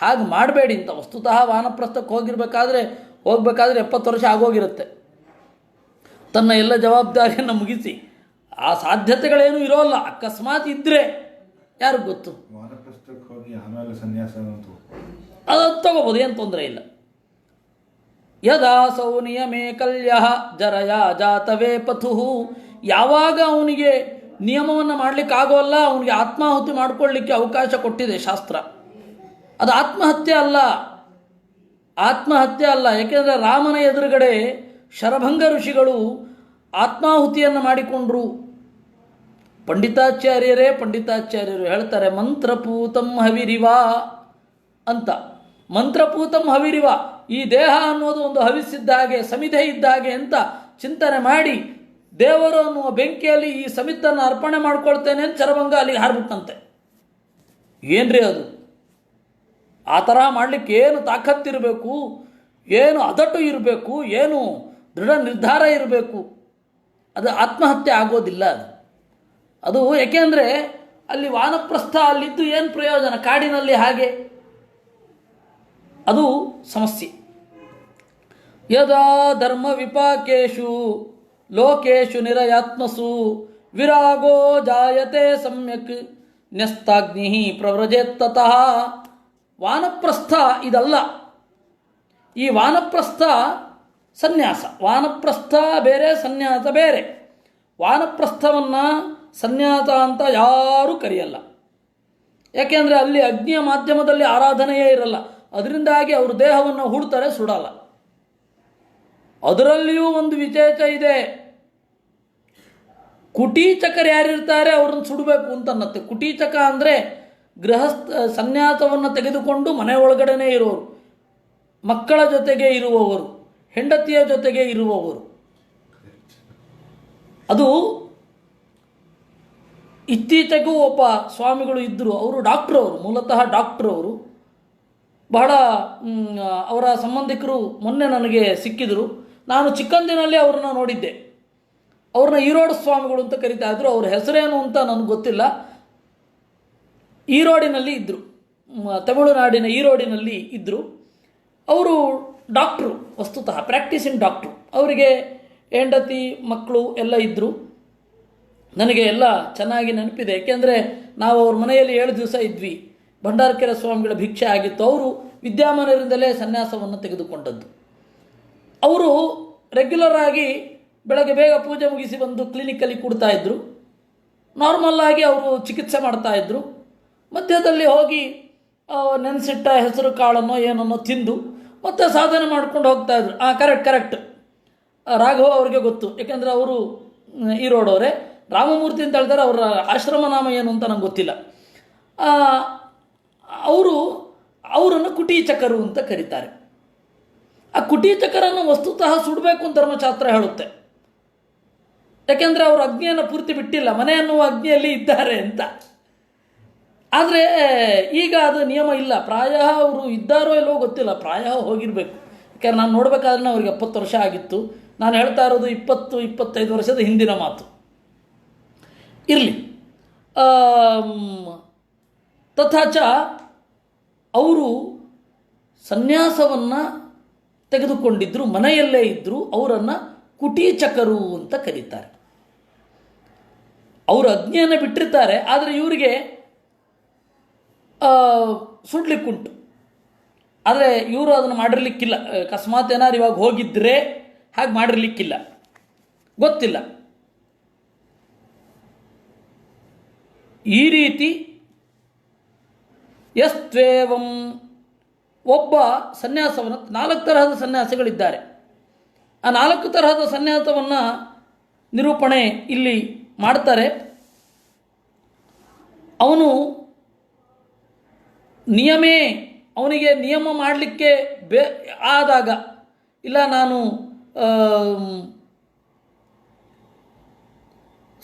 ಹಾಗೆ ಮಾಡಬೇಡಿ ಅಂತ. ವಸ್ತುತಃ ವಾನಪ್ರಸ್ಥಕ್ಕೆ ಹೋಗಬೇಕಾದ್ರೆ 70 ವರ್ಷ ಆಗೋಗಿರುತ್ತೆ. ತನ್ನ ಎಲ್ಲ ಜವಾಬ್ದಾರಿಯನ್ನು ಮುಗಿಸಿ ಆ ಸಾಧ್ಯತೆಗಳೇನು ಇರೋಲ್ಲ. ಅಕಸ್ಮಾತ್ ಇದ್ದರೆ ಯಾರು ಗೊತ್ತು, ವಾನಪ್ರಸ್ಥಕ್ಕೆ ಹೋಗಿ ಆಮೇಲೆ ಸನ್ಯಾಸ ಅದು ತಗೋಬೋದು, ಏನು ತೊಂದರೆ ಇಲ್ಲ. ಯದಾಸೌ ನಿಯಮೇ ಕಲ್ಯ ಜರಯ ಜಾತವೇ ಪಥು. ಯಾವಾಗ ಅವನಿಗೆ ನಿಯಮವನ್ನು ಮಾಡಲಿಕ್ಕಾಗೋಲ್ಲ, ಅವನಿಗೆ ಆತ್ಮಾಹುತಿ ಮಾಡಿಕೊಳ್ಳಿಕ್ಕೆ ಅವಕಾಶ ಕೊಟ್ಟಿದೆ ಶಾಸ್ತ್ರ. ಅದು ಆತ್ಮಹತ್ಯೆ ಅಲ್ಲ, ಆತ್ಮಹತ್ಯೆ ಅಲ್ಲ. ಏಕೆಂದರೆ ರಾಮನ ಎದುರುಗಡೆ ಶರಭಂಗ ಋಷಿಗಳು ಆತ್ಮಾಹುತಿಯನ್ನು ಮಾಡಿಕೊಂಡ್ರು. ಪಂಡಿತಾಚಾರ್ಯರು ಹೇಳ್ತಾರೆ, ಮಂತ್ರಪೂತಂ ಹವಿರಿವ ಅಂತ. ಮಂತ್ರಪೂತಂ ಹವಿರಿವ, ಈ ದೇಹ ಅನ್ನೋದು ಒಂದು ಹವಿಸ್ಸಿದ್ದ ಹಾಗೆ, ಸಮಿಧೆ ಇದ್ದ ಹಾಗೆ ಅಂತ ಚಿಂತನೆ ಮಾಡಿ ದೇವರು ಅನ್ನುವ ಬೆಂಕಿಯಲ್ಲಿ ಈ ಸಮಿತನ್ನು ಅರ್ಪಣೆ ಮಾಡ್ಕೊಳ್ತೇನೆ ಅಂತ ಶರಭಂಗ ಅಲ್ಲಿಗೆ ಹಾರ್ಬಿಟ್ಟಂತೆ. ಏನ್ರಿ ಅದು? ಆ ತರಹ ಮಾಡಲಿಕ್ಕೆ ಏನು ತಾಕತ್ತಿರಬೇಕು, ಏನು ಅದಟು ಇರಬೇಕು, ಏನು ದೃಢ ನಿರ್ಧಾರ ಇರಬೇಕು. ಅದು ಆತ್ಮಹತ್ಯೆ ಆಗೋದಿಲ್ಲ. ಅದು ಏಕೆಂದರೆ ಅಲ್ಲಿ ವಾನಪ್ರಸ್ಥ ಅಲ್ಲಿದ್ದು ಏನು ಪ್ರಯೋಜನ, ಕಾಡಿನಲ್ಲಿ ಹಾಗೆ. ಅದು ಸಮಸ್ಯೆ. ಯದಾ ಧರ್ಮ ವಿಪಾಕೇಶು ಲೋಕೇಶು ನಿರಯಾತ್ಮಸು ವಿರಾಗೋ ಜಾಯತೆ ಸಮ್ಯಕ್ ನ್ಯಸ್ತಾಗ್ನಿ ಪ್ರವ್ರಜೇತ್ತತಃ. ವಾನಪ್ರಸ್ಥ ಇದಲ್ಲ. ಈ ವಾನಪ್ರಸ್ಥ ಸನ್ಯಾಸ, ವಾನಪ್ರಸ್ಥ ಬೇರೆ, ಸನ್ಯಾಸ ಬೇರೆ. ವಾನಪ್ರಸ್ಥವನ್ನು ಸನ್ಯಾಸ ಅಂತ ಯಾರೂ ಕರೆಯಲ್ಲ. ಯಾಕೆಂದರೆ ಅಲ್ಲಿ ಅಗ್ನಿಯ ಮಾಧ್ಯಮದಲ್ಲಿ ಆರಾಧನೆಯೇ ಇರಲ್ಲ. ಅದರಿಂದಾಗಿ ಅವರು ದೇಹವನ್ನು ಹೂಡ್ತಾರೆ, ಸುಡಲ್ಲ. ಅದರಲ್ಲಿಯೂ ಒಂದು ವಿಶೇಷ ಇದೆ. ಕುಟೀಚಕರು ಯಾರಿರ್ತಾರೆ ಅವ್ರನ್ನ ಸುಡಬೇಕು ಅಂತ ಅನ್ನತ್ತೆ. ಕುಟೀಚಕ ಅಂದರೆ ಸನ್ಯಾಸವನ್ನು ತೆಗೆದುಕೊಂಡು ಮನೆ ಒಳಗಡೆನೇ ಇರೋರು, ಮಕ್ಕಳ ಜೊತೆಗೆ ಇರುವವರು, ಹೆಂಡತಿಯ ಜೊತೆಗೆ ಇರುವವರು. ಅದು ಇತ್ತೀಚೆಗೂ ಒಬ್ಬ ಸ್ವಾಮಿಗಳು ಇದ್ದರು. ಅವರು ಡಾಕ್ಟ್ರು, ಅವರು ಮೂಲತಃ ಡಾಕ್ಟ್ರು. ಅವರು ಬಹಳ ಅವರ ಸಂಬಂಧಿಕರು ಮೊನ್ನೆ ನನಗೆ ಸಿಕ್ಕಿದರು. ನಾನು ಚಿಕ್ಕಂದಿನಲ್ಲಿ ಅವ್ರನ್ನ ನೋಡಿದ್ದೆ. ಅವ್ರನ್ನ ಈರೋಡು ಸ್ವಾಮಿಗಳು ಅಂತ ಕರಿತಾ ಇದ್ರು. ಅವ್ರ ಹೆಸರೇನು ಅಂತ ನನಗೆ ಗೊತ್ತಿಲ್ಲ. ಈರೋಡಿನಲ್ಲಿ ಇದ್ದರು, ತಮಿಳುನಾಡಿನ ಈರೋಡಿನಲ್ಲಿ ಇದ್ದರು. ಅವರು ಡಾಕ್ಟ್ರು, ವಸ್ತುತಃ ಪ್ರಾಕ್ಟೀಸಿಂಗ್ ಡಾಕ್ಟ್ರು. ಅವರಿಗೆ ಹೆಂಡತಿ ಮಕ್ಕಳು ಎಲ್ಲ ಇದ್ದರು. ನನಗೆ ಎಲ್ಲ ಚೆನ್ನಾಗಿ ನೆನಪಿದೆ. ಏಕೆಂದರೆ ನಾವು ಅವ್ರ ಮನೆಯಲ್ಲಿ 7 ದಿವಸ ಇದ್ವಿ. ಭಂಡಾರಕೆರೆ ಸ್ವಾಮಿಗಳ ಭಿಕ್ಷೆ ಆಗಿತ್ತು. ಅವರು ವಿದ್ಯಾಮಾನರಿಂದಲೇ ಸನ್ಯಾಸವನ್ನು ತೆಗೆದುಕೊಂಡದ್ದು. ಅವರು ರೆಗ್ಯುಲರ್ ಆಗಿ ಬೆಳಗ್ಗೆ ಬೇಗ ಪೂಜೆ ಮುಗಿಸಿ ಬಂದು ಕ್ಲಿನಿಕಲ್ಲಿ ಕೊಡ್ತಾಯಿದ್ರು. ನಾರ್ಮಲ್ಲಾಗಿ ಅವರು ಚಿಕಿತ್ಸೆ ಮಾಡ್ತಾಯಿದ್ರು. ಮಧ್ಯದಲ್ಲಿ ಹೋಗಿ ನೆನೆಸಿಟ್ಟ ಹೆಸರು ಕಾಳನ್ನೋ ಏನನ್ನೋ ತಿಂದು ಮತ್ತೆ ಸಾಧನೆ ಮಾಡ್ಕೊಂಡು ಹೋಗ್ತಾಯಿದ್ರು. ಕರೆಕ್ಟ್ ರಾಘವ ಅವ್ರಿಗೆ ಗೊತ್ತು. ಏಕೆಂದರೆ ಅವರು ಈರೋಡವರೇ. ರಾಮಮೂರ್ತಿ ಅಂತ ಹೇಳ್ತಾರೆ, ಅವರ ಆಶ್ರಮ ನಾಮ ಏನು ಅಂತ ನಂಗೆ ಗೊತ್ತಿಲ್ಲ. ಅವರನ್ನು ಕುಟೀಚಕರು ಅಂತ ಕರೀತಾರೆ. ಆ ಕುಟೀಚಕರನ್ನು ವಸ್ತುತಃ ಸುಡಬೇಕು ಅಂತ ಧರ್ಮಶಾಸ್ತ್ರ ಹೇಳುತ್ತೆ. ಯಾಕೆಂದರೆ ಅವರು ಅಗ್ನಿಯನ್ನು ಪೂರ್ತಿ ಬಿಟ್ಟಿಲ್ಲ, ಮನೆ ಅನ್ನುವ ಅಗ್ನಿಯಲ್ಲಿ ಇದ್ದಾರೆ ಅಂತ. ಆದರೆ ಈಗ ಅದು ನಿಯಮ ಇಲ್ಲ. ಪ್ರಾಯ ಅವರು ಇದ್ದಾರೋ ಇಲ್ಲವೋ ಗೊತ್ತಿಲ್ಲ, ಪ್ರಾಯ ಹೋಗಿರಬೇಕು. ಯಾಕೆಂದ್ರೆ ನಾನು ನೋಡಬೇಕಾದ್ರೆ ಅವ್ರಿಗೆ 70 ವರ್ಷ ಆಗಿತ್ತು. ನಾನು ಹೇಳ್ತಾ ಇರೋದು 20-25 ವರ್ಷದ ಹಿಂದಿನ ಮಾತು. ಇರಲಿ. ತಥಾಚ ಅವರು ಸನ್ಯಾಸವನ್ನು ತೆಗೆದುಕೊಂಡಿದ್ದರು, ಮನೆಯಲ್ಲೇ ಇದ್ದರು. ಅವರನ್ನು ಕುಟೀಚಕರು ಅಂತ ಕರೀತಾರೆ. ಅವರು ಅಗ್ನಿಯನ್ನು ಬಿಟ್ಟಿರ್ತಾರೆ, ಆದರೆ ಇವರಿಗೆ ಸುಡ್ಲಿಕ್ಕುಂಟು. ಆದರೆ ಇವರು ಅದನ್ನು ಮಾಡಿರಲಿಕ್ಕಿಲ್ಲ. ಅಕಸ್ಮಾತ್ ಏನಾದ್ರು ಇವಾಗ ಹೋಗಿದ್ದರೆ ಹಾಗೆ ಮಾಡಿರಲಿಕ್ಕಿಲ್ಲ, ಗೊತ್ತಿಲ್ಲ. ಈ ರೀತಿ ಯಸ್ತ್ವೇವಂ ಒಬ್ಬ ಸನ್ಯಾಸವನ್ನು 4 ತರಹದ ಸನ್ಯಾಸಿಗಳಿದ್ದಾರೆ. ಆ 4 ತರಹದ ಸನ್ಯಾಸವನ್ನು ನಿರೂಪಣೆ ಇಲ್ಲಿ ಮಾಡ್ತಾರೆ. ಅವನು ಅವನಿಗೆ ನಿಯಮ ಮಾಡಲಿಕ್ಕೆ ಆದಾಗ, ಇಲ್ಲ ನಾನು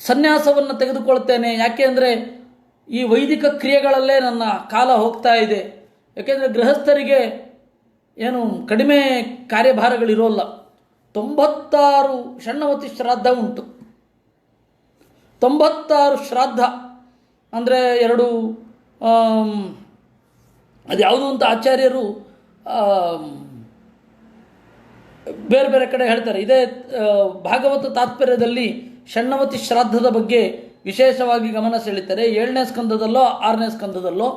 ಸನ್ಯಾಸವನ್ನು ತೆಗೆದುಕೊಳ್ತೇನೆ, ಯಾಕೆ ಅಂದರೆ ಈ ವೈದಿಕ ಕ್ರಿಯೆಗಳಲ್ಲೇ ನನ್ನ ಕಾಲ ಹೋಗ್ತಾ ಇದೆ, ಯಾಕೆಂದರೆ ಗೃಹಸ್ಥರಿಗೆ ಏನು ಕಡಿಮೆ ಕಾರ್ಯಭಾರಗಳಿರೋಲ್ಲ. 96 ಷಣ್ಣವತಿ ಶ್ರಾದ್ದ ಉಂಟು. 96 ಶ್ರಾದ್ದ ಅಂದರೆ ಅದು ಯಾವುದು ಅಂತ ಆಚಾರ್ಯರು ಬೇರೆ ಬೇರೆ ಕಡೆ ಹೇಳ್ತಾರೆ. ಇದೇ ಭಾಗವತ ತಾತ್ಪರ್ಯದಲ್ಲಿ ಷಣ್ಣವತಿ ಶ್ರಾದ್ದದ ಬಗ್ಗೆ ವಿಶೇಷವಾಗಿ ಗಮನ ಸೆಳೀತಾರೆ. 7ನೇ ಸ್ಕಂದದಲ್ಲೋ 6ನೇ ಸ್ಕಂದದಲ್ಲೋ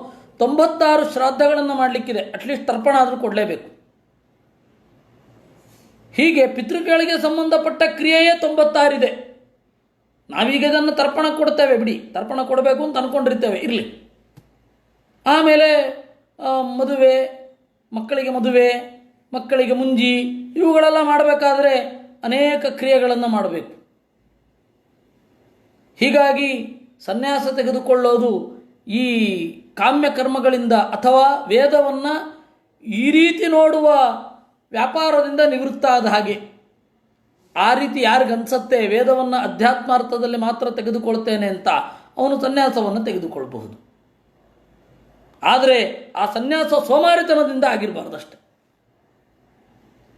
96 ಶ್ರಾದ್ದಗಳನ್ನು ಮಾಡಲಿಕ್ಕಿದೆ. ಅಟ್ಲೀಸ್ಟ್ ತರ್ಪಣ ಆದರೂ ಕೊಡಲೇಬೇಕು. ಹೀಗೆ ಪಿತೃಗಳಿಗೆ ಸಂಬಂಧಪಟ್ಟ ಕ್ರಿಯೆಯೇ 96 ಇದೆ. ನಾವೀಗ ಇದನ್ನು ತರ್ಪಣ ಕೊಡ್ತೇವೆ, ಬಿಡಿ, ತರ್ಪಣ ಕೊಡಬೇಕು ಅಂತ ಅಂದ್ಕೊಂಡಿರ್ತೇವೆ, ಇರಲಿ. ಆಮೇಲೆ ಮದುವೆ, ಮಕ್ಕಳಿಗೆ ಮುಂಜಿ, ಇವುಗಳೆಲ್ಲ ಮಾಡಬೇಕಾದ್ರೆ ಅನೇಕ ಕ್ರಿಯೆಗಳನ್ನು ಮಾಡಬೇಕು. ಹೀಗಾಗಿ ಸನ್ಯಾಸ ತೆಗೆದುಕೊಳ್ಳೋದು ಈ ಕಾಮ್ಯ ಕರ್ಮಗಳಿಂದ ಅಥವಾ ವೇದವನ್ನು ಈ ರೀತಿ ನೋಡುವ ವ್ಯಾಪಾರದಿಂದ ನಿವೃತ್ತ ಆದ ಹಾಗೆ. ಆ ರೀತಿ ಯಾರಿಗನ್ಸತ್ತೆ ವೇದವನ್ನು ಅಧ್ಯಾತ್ಮಾರ್ಥದಲ್ಲಿ ಮಾತ್ರ ತೆಗೆದುಕೊಳ್ತೇನೆ ಅಂತ, ಅವನು ಸನ್ಯಾಸವನ್ನು ತೆಗೆದುಕೊಳ್ಬಹುದು. ಆದರೆ ಆ ಸನ್ಯಾಸ ಸೋಮಾರಿತನದಿಂದ ಆಗಿರಬಾರ್ದಷ್ಟೆ.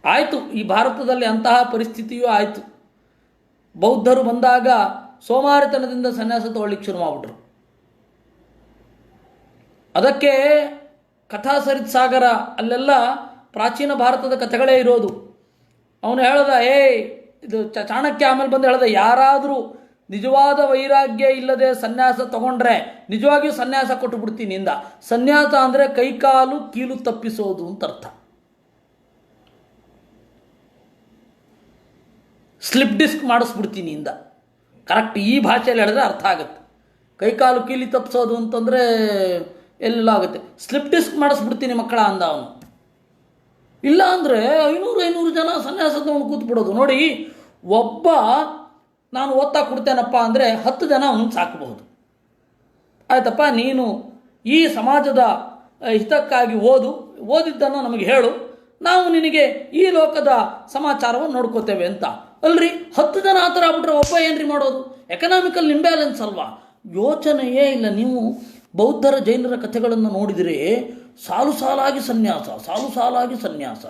ಆಯಿತು, ಈ ಭಾರತದಲ್ಲಿ ಅಂತಹ ಪರಿಸ್ಥಿತಿಯೂ ಆಯಿತು. ಬೌದ್ಧರು ಬಂದಾಗ ಸೋಮಾರಿತನದಿಂದ ಸನ್ಯಾಸ ತಗೊಳ್ಳಿಕ್ಕೆ ಶುರು ಮಾಡಿಬಿಟ್ರು. ಅದಕ್ಕೆ ಕಥಾಸರಿತ್ ಸಾಗರ ಅಲ್ಲೆಲ್ಲ ಪ್ರಾಚೀನ ಭಾರತದ ಕಥೆಗಳೇ ಇರೋದು. ಅವನು ಹೇಳ್ದ, ಇದು ಚಾಣಕ್ಯ ಆಮೇಲೆ ಬಂದು ಹೇಳ್ದ, ಯಾರಾದರೂ ನಿಜವಾದ ವೈರಾಗ್ಯ ಇಲ್ಲದೆ ಸನ್ಯಾಸ ತಗೊಂಡ್ರೆ ನಿಜವಾಗಿಯೂ ಸನ್ಯಾಸ ಕೊಟ್ಟು ಬಿಡ್ತೀನಿ ಇಂದ. ಸನ್ಯಾಸ ಅಂದರೆ ಕೈಕಾಲು ಕೀಲು ತಪ್ಪಿಸೋದು ಅಂತ ಅರ್ಥ. ಸ್ಲಿಪ್ ಡಿಸ್ಕ್ ಮಾಡಿಸ್ಬಿಡ್ತೀನಿ ಇಂದ. ಕರೆಕ್ಟ್ ಈ ಭಾಷೆಯಲ್ಲಿ ಹೇಳಿದ್ರೆ ಅರ್ಥ ಆಗುತ್ತೆ. ಕೈಕಾಲು ಕೀಲಿ ತಪ್ಪಿಸೋದು ಅಂತಂದರೆ ಎಲ್ಲ ಆಗುತ್ತೆ. ಸ್ಲಿಪ್ ಡಿಸ್ಕ್ ಮಾಡಿಸ್ಬಿಡ್ತೀನಿ ಮಕ್ಕಳ ಅಂದ ಅವನು. ಇಲ್ಲ ಅಂದರೆ 500 ಜನ ಸನ್ಯಾಸ ತಗೊಂಡು ಕೂತ್ಬಿಡೋದು. ನೋಡಿ, ಒಬ್ಬ ನಾನು ಓದ್ತಾ ಕೊಡ್ತೇನಪ್ಪ ಅಂದರೆ 10 ಜನ ಅವನು ಸಾಕಬಹುದು. ಆಯ್ತಪ್ಪ, ನೀನು ಈ ಸಮಾಜದ ಹಿತಕ್ಕಾಗಿ ಓದಿದ್ದನ್ನು ನಮಗೆ ಹೇಳು, ನಾವು ನಿನಗೆ ಈ ಲೋಕದ ಸಮಾಚಾರವನ್ನು ನೋಡ್ಕೋತೇವೆ ಅಂತ. ಅಲ್ರಿ, 10 ಜನ ಆ ಥರ ಆಗ್ಬಿಟ್ರೆ ಒಬ್ಬ ಏನ್ರಿ ಮಾಡೋದು? ಎಕನಾಮಿಕಲ್ ಇಂಬ್ಯಾಲೆನ್ಸ್ ಅಲ್ವಾ? ಯೋಚನೆಯೇ ಇಲ್ಲ. ನೀವು ಬೌದ್ಧರ ಜೈನರ ಕಥೆಗಳನ್ನು ನೋಡಿದರೆ ಸಾಲು ಸಾಲಾಗಿ ಸನ್ಯಾಸ,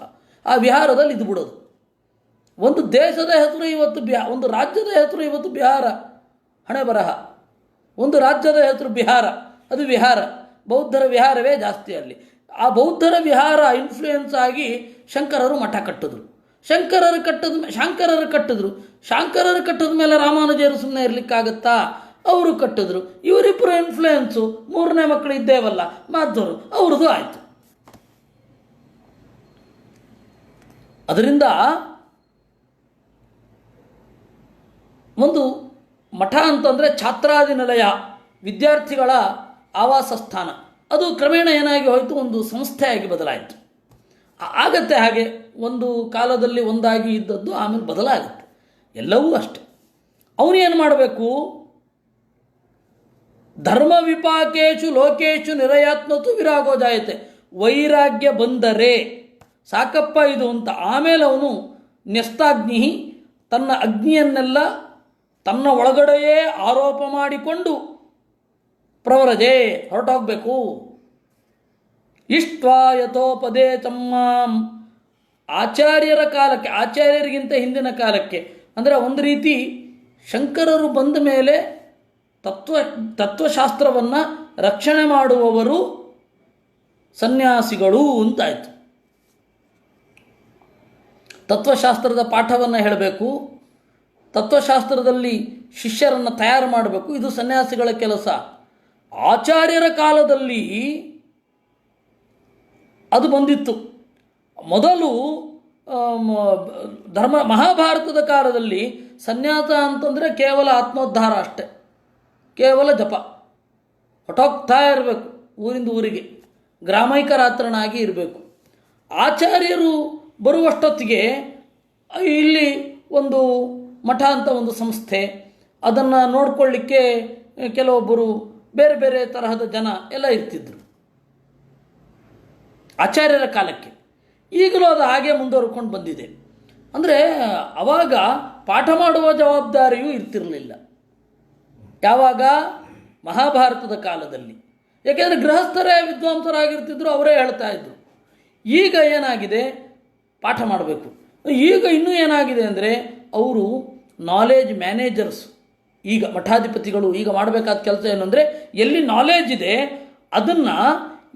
ಆ ವಿಹಾರದಲ್ಲಿ ಇದು ಬಿಡೋದು. ಒಂದು ದೇಶದ ಹೆಸರು ಇವತ್ತು ಒಂದು ರಾಜ್ಯದ ಹೆಸರು ಇವತ್ತು ಬಿಹಾರ, ಹಣೆ ಬರಹ. ಒಂದು ರಾಜ್ಯದ ಹೆಸರು ಬಿಹಾರ, ಅದು ವಿಹಾರ. ಬೌದ್ಧರ ವಿಹಾರವೇ ಜಾಸ್ತಿ ಅಲ್ಲಿ. ಆ ಬೌದ್ಧರ ವಿಹಾರ ಇನ್ಫ್ಲೂಯೆನ್ಸ್ ಆಗಿ ಶಂಕರರು ಮಠ ಕಟ್ಟಿದ್ರು. ಶಾಂಕರರು ಕಟ್ಟಿದ ಮೇಲೆ ರಾಮಾನುಜರು ಸುಮ್ಮನೆ ಇರಲಿಕ್ಕಾಗತ್ತಾ? ಅವರು ಕಟ್ಟಿದ್ರು. ಇವರಿಬ್ಬರು ಇನ್ಫ್ಲೂಯೆನ್ಸು, 3ನೇ ಮಕ್ಕಳು ಇದ್ದೇವಲ್ಲ ಮಾಧವರು, ಅವ್ರದ್ದು ಆಯಿತು. ಅದರಿಂದ ಒಂದು ಮಠ ಅಂತಂದರೆ ಛಾತ್ರಾದಿ ನಿಲಯ, ವಿದ್ಯಾರ್ಥಿಗಳ ಆವಾಸ ಸ್ಥಾನ. ಅದು ಕ್ರಮೇಣ ಏನಾಗಿ ಹೋಯಿತು, ಒಂದು ಸಂಸ್ಥೆಯಾಗಿ ಬದಲಾಯಿತು. ಆಗತ್ತೆ ಹಾಗೆ. ಒಂದು ಕಾಲದಲ್ಲಿ ಒಂದಾಗಿ ಇದ್ದದ್ದು ಆಮೇಲೆ ಬದಲಾಗುತ್ತೆ. ಎಲ್ಲವೂ ಅಷ್ಟೆ. ಅವನೇನು ಮಾಡಬೇಕು? ಧರ್ಮ ವಿಪಾಕೇಶು ಲೋಕೇಶು ನಿರಯಾತ್ಮತು ವಿರಾಗೋ ಜಾಯತೆ. ವೈರಾಗ್ಯ ಬಂದರೆ ಸಾಕಪ್ಪ ಇದು ಅಂತ. ಆಮೇಲೆ ಅವನು ನ್ಯಸ್ತಾಗ್ನಿ, ತನ್ನ ಅಗ್ನಿಯನ್ನೆಲ್ಲ ತನ್ನ ಒಳಗಡೆಯೇ ಆರೋಪ ಮಾಡಿಕೊಂಡು ಪ್ರವರಜೆ ಹೊರಟೋಗಬೇಕು. ಇಷ್ಟ್ವಾ ಯಥೋಪದೇ ತಮ್ಮಾಂ, ಆಚಾರ್ಯರ ಕಾಲಕ್ಕೆ, ಆಚಾರ್ಯರಿಗಿಂತ ಹಿಂದಿನ ಕಾಲಕ್ಕೆ, ಅಂದರೆ ಒಂದು ರೀತಿ ಶಂಕರರು ಬಂದ ಮೇಲೆ ತತ್ವಶಾಸ್ತ್ರವನ್ನು ರಕ್ಷಣೆ ಮಾಡುವವರು ಸನ್ಯಾಸಿಗಳು ಅಂತಾಯಿತು. ತತ್ವಶಾಸ್ತ್ರದ ಪಾಠವನ್ನು ಹೇಳಬೇಕು, ತತ್ವಶಾಸ್ತ್ರದಲ್ಲಿ ಶಿಷ್ಯರನ್ನು ತಯಾರು ಮಾಡಬೇಕು. ಇದು ಸನ್ಯಾಸಿಗಳ ಕೆಲಸ. ಆಚಾರ್ಯರ ಕಾಲದಲ್ಲಿ ಅದು ಬಂದಿತ್ತು. ಮೊದಲು ಮಹಾಭಾರತದ ಕಾಲದಲ್ಲಿ ಸನ್ಯಾಸ ಅಂತಂದರೆ ಕೇವಲ ಆತ್ಮೋದ್ಧಾರ ಅಷ್ಟೆ, ಕೇವಲ ಜಪ. ಹೊಟ್ಟೋಗ್ತಾ ಇರಬೇಕು, ಊರಿಂದ ಊರಿಗೆ ಗ್ರಾಮೈಕರಾತ್ರನಾಗಿ ಇರಬೇಕು. ಆಚಾರ್ಯರು ಬರುವಷ್ಟೊತ್ತಿಗೆ ಇಲ್ಲಿ ಒಂದು ಮಠ ಅಂತ ಒಂದು ಸಂಸ್ಥೆ, ಅದನ್ನು ನೋಡಿಕೊಳ್ಳಿಕ್ಕೆ ಕೆಲವೊಬ್ಬರು ಬೇರೆ ಬೇರೆ ತರಹದ ಜನ ಎಲ್ಲ ಇರ್ತಿದ್ರು ಆಚಾರ್ಯರ ಕಾಲಕ್ಕೆ. ಈಗಲೂ ಅದು ಹಾಗೆ ಮುಂದುವರ್ಕೊಂಡು ಬಂದಿದೆ. ಅಂದರೆ ಆವಾಗ ಪಾಠ ಮಾಡುವ ಜವಾಬ್ದಾರಿಯೂ ಇರ್ತಿರಲಿಲ್ಲ. ಯಾವಾಗ? ಮಹಾಭಾರತದ ಕಾಲದಲ್ಲಿ. ಯಾಕೆಂದರೆ ಗೃಹಸ್ಥರೇ ವಿದ್ವಾಂಸರಾಗಿರ್ತಿದ್ರು, ಅವರೇ ಹೇಳ್ತಾ ಇದ್ರು. ಈಗ ಏನಾಗಿದೆ? ಪಾಠ ಮಾಡಬೇಕು. ಈಗ ಇನ್ನೂ ಏನಾಗಿದೆ ಅಂದರೆ ಅವರು ನಾಲೆಜ್ ಮ್ಯಾನೇಜರ್ಸ್. ಈಗ ಮಠಾಧಿಪತಿಗಳು ಈಗ ಮಾಡಬೇಕಾದ ಕೆಲಸ ಏನು ಅಂದರೆ, ಎಲ್ಲಿ ನಾಲೆಜ್ ಇದೆ ಅದನ್ನು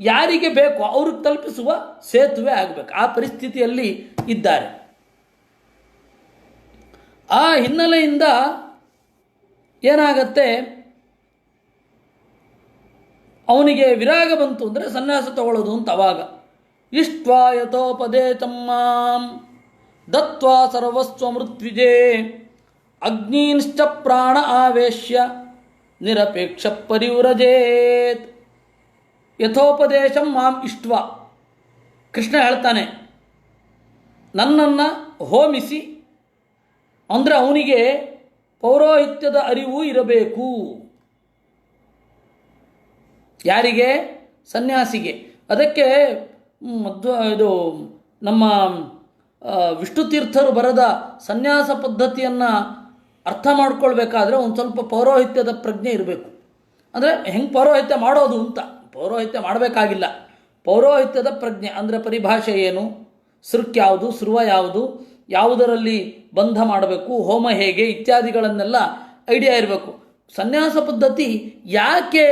ಯಾರಿಗೆ ಬೇಕೋ ಅವ್ರಿಗೆ ತಲುಪಿಸುವ ಸೇತುವೆ ಆಗಬೇಕು. ಆ ಪರಿಸ್ಥಿತಿಯಲ್ಲಿ ಇದ್ದಾರೆ. ಆ ಹಿನ್ನೆಲೆಯಿಂದ ಏನಾಗತ್ತೆ, ಅವನಿಗೆ ವಿರಾಗ ಬಂತು ಅಂದರೆ ಸನ್ಯಾಸ ತಗೊಳ್ಳೋದು ಅಂತ. ಅವಾಗ ಇಷ್ಟ್ವಾ ಯಥೋಪದೇತಂ ಮಾಂ ದತ್ವಾ ಸರ್ವಸ್ವ ಮೃತ್ವಿಜೇ ಅಗ್ನೀಂಶ್ಚ ಪ್ರಾಣ ಆವೇಶ್ಯ ನಿರಪೇಕ್ಷ ಪರಿವ್ರಜೇತ್. ಯಥೋಪದೇಶಂ ಮಾಂ ಇಷ್ಟ್ವಾ, ಕೃಷ್ಣ ಹೇಳ್ತಾನೆ, ನನ್ನನ್ನು ಹೋಮಿಸಿ, ಅಂದರೆ ಅವನಿಗೆ ಪೌರೋಹಿತ್ಯದ ಅರಿವು ಇರಬೇಕು. ಯಾರಿಗೆ? ಸನ್ಯಾಸಿಗೆ. ಅದಕ್ಕೆ ಇದು ನಮ್ಮ ವಿಷ್ಣು ತೀರ್ಥರು ಬರೆದ ಸನ್ಯಾಸ ಪದ್ಧತಿಯನ್ನು ಅರ್ಥ ಮಾಡ್ಕೊಳ್ಬೇಕಾದ್ರೆ ಒಂದು ಸ್ವಲ್ಪ ಪೌರೋಹಿತ್ಯದ ಪ್ರಜ್ಞೆ ಇರಬೇಕು. ಅಂದರೆ ಹೆಂಗೆ ಪೌರೋಹಿತ್ಯ ಮಾಡೋದು ಅಂತ. ಪೌರೋಹಿತ್ಯ ಮಾಡಬೇಕಾಗಿಲ್ಲ. ಪೌರೋಹಿತ್ಯದ ಪ್ರಜ್ಞೆ ಅಂದರೆ ಪರಿಭಾಷೆ ಏನು, ಸೃಕ್ ಯಾವುದು, ಸ್ರುವ ಯಾವುದು, ಯಾವುದರಲ್ಲಿ ಬಂಧ ಮಾಡಬೇಕು, ಹೋಮ ಹೇಗೆ ಇತ್ಯಾದಿಗಳನ್ನೆಲ್ಲ ಐಡಿಯಾ ಇರಬೇಕು. ಸನ್ಯಾಸ ಪದ್ಧತಿ ಯಾಕೆ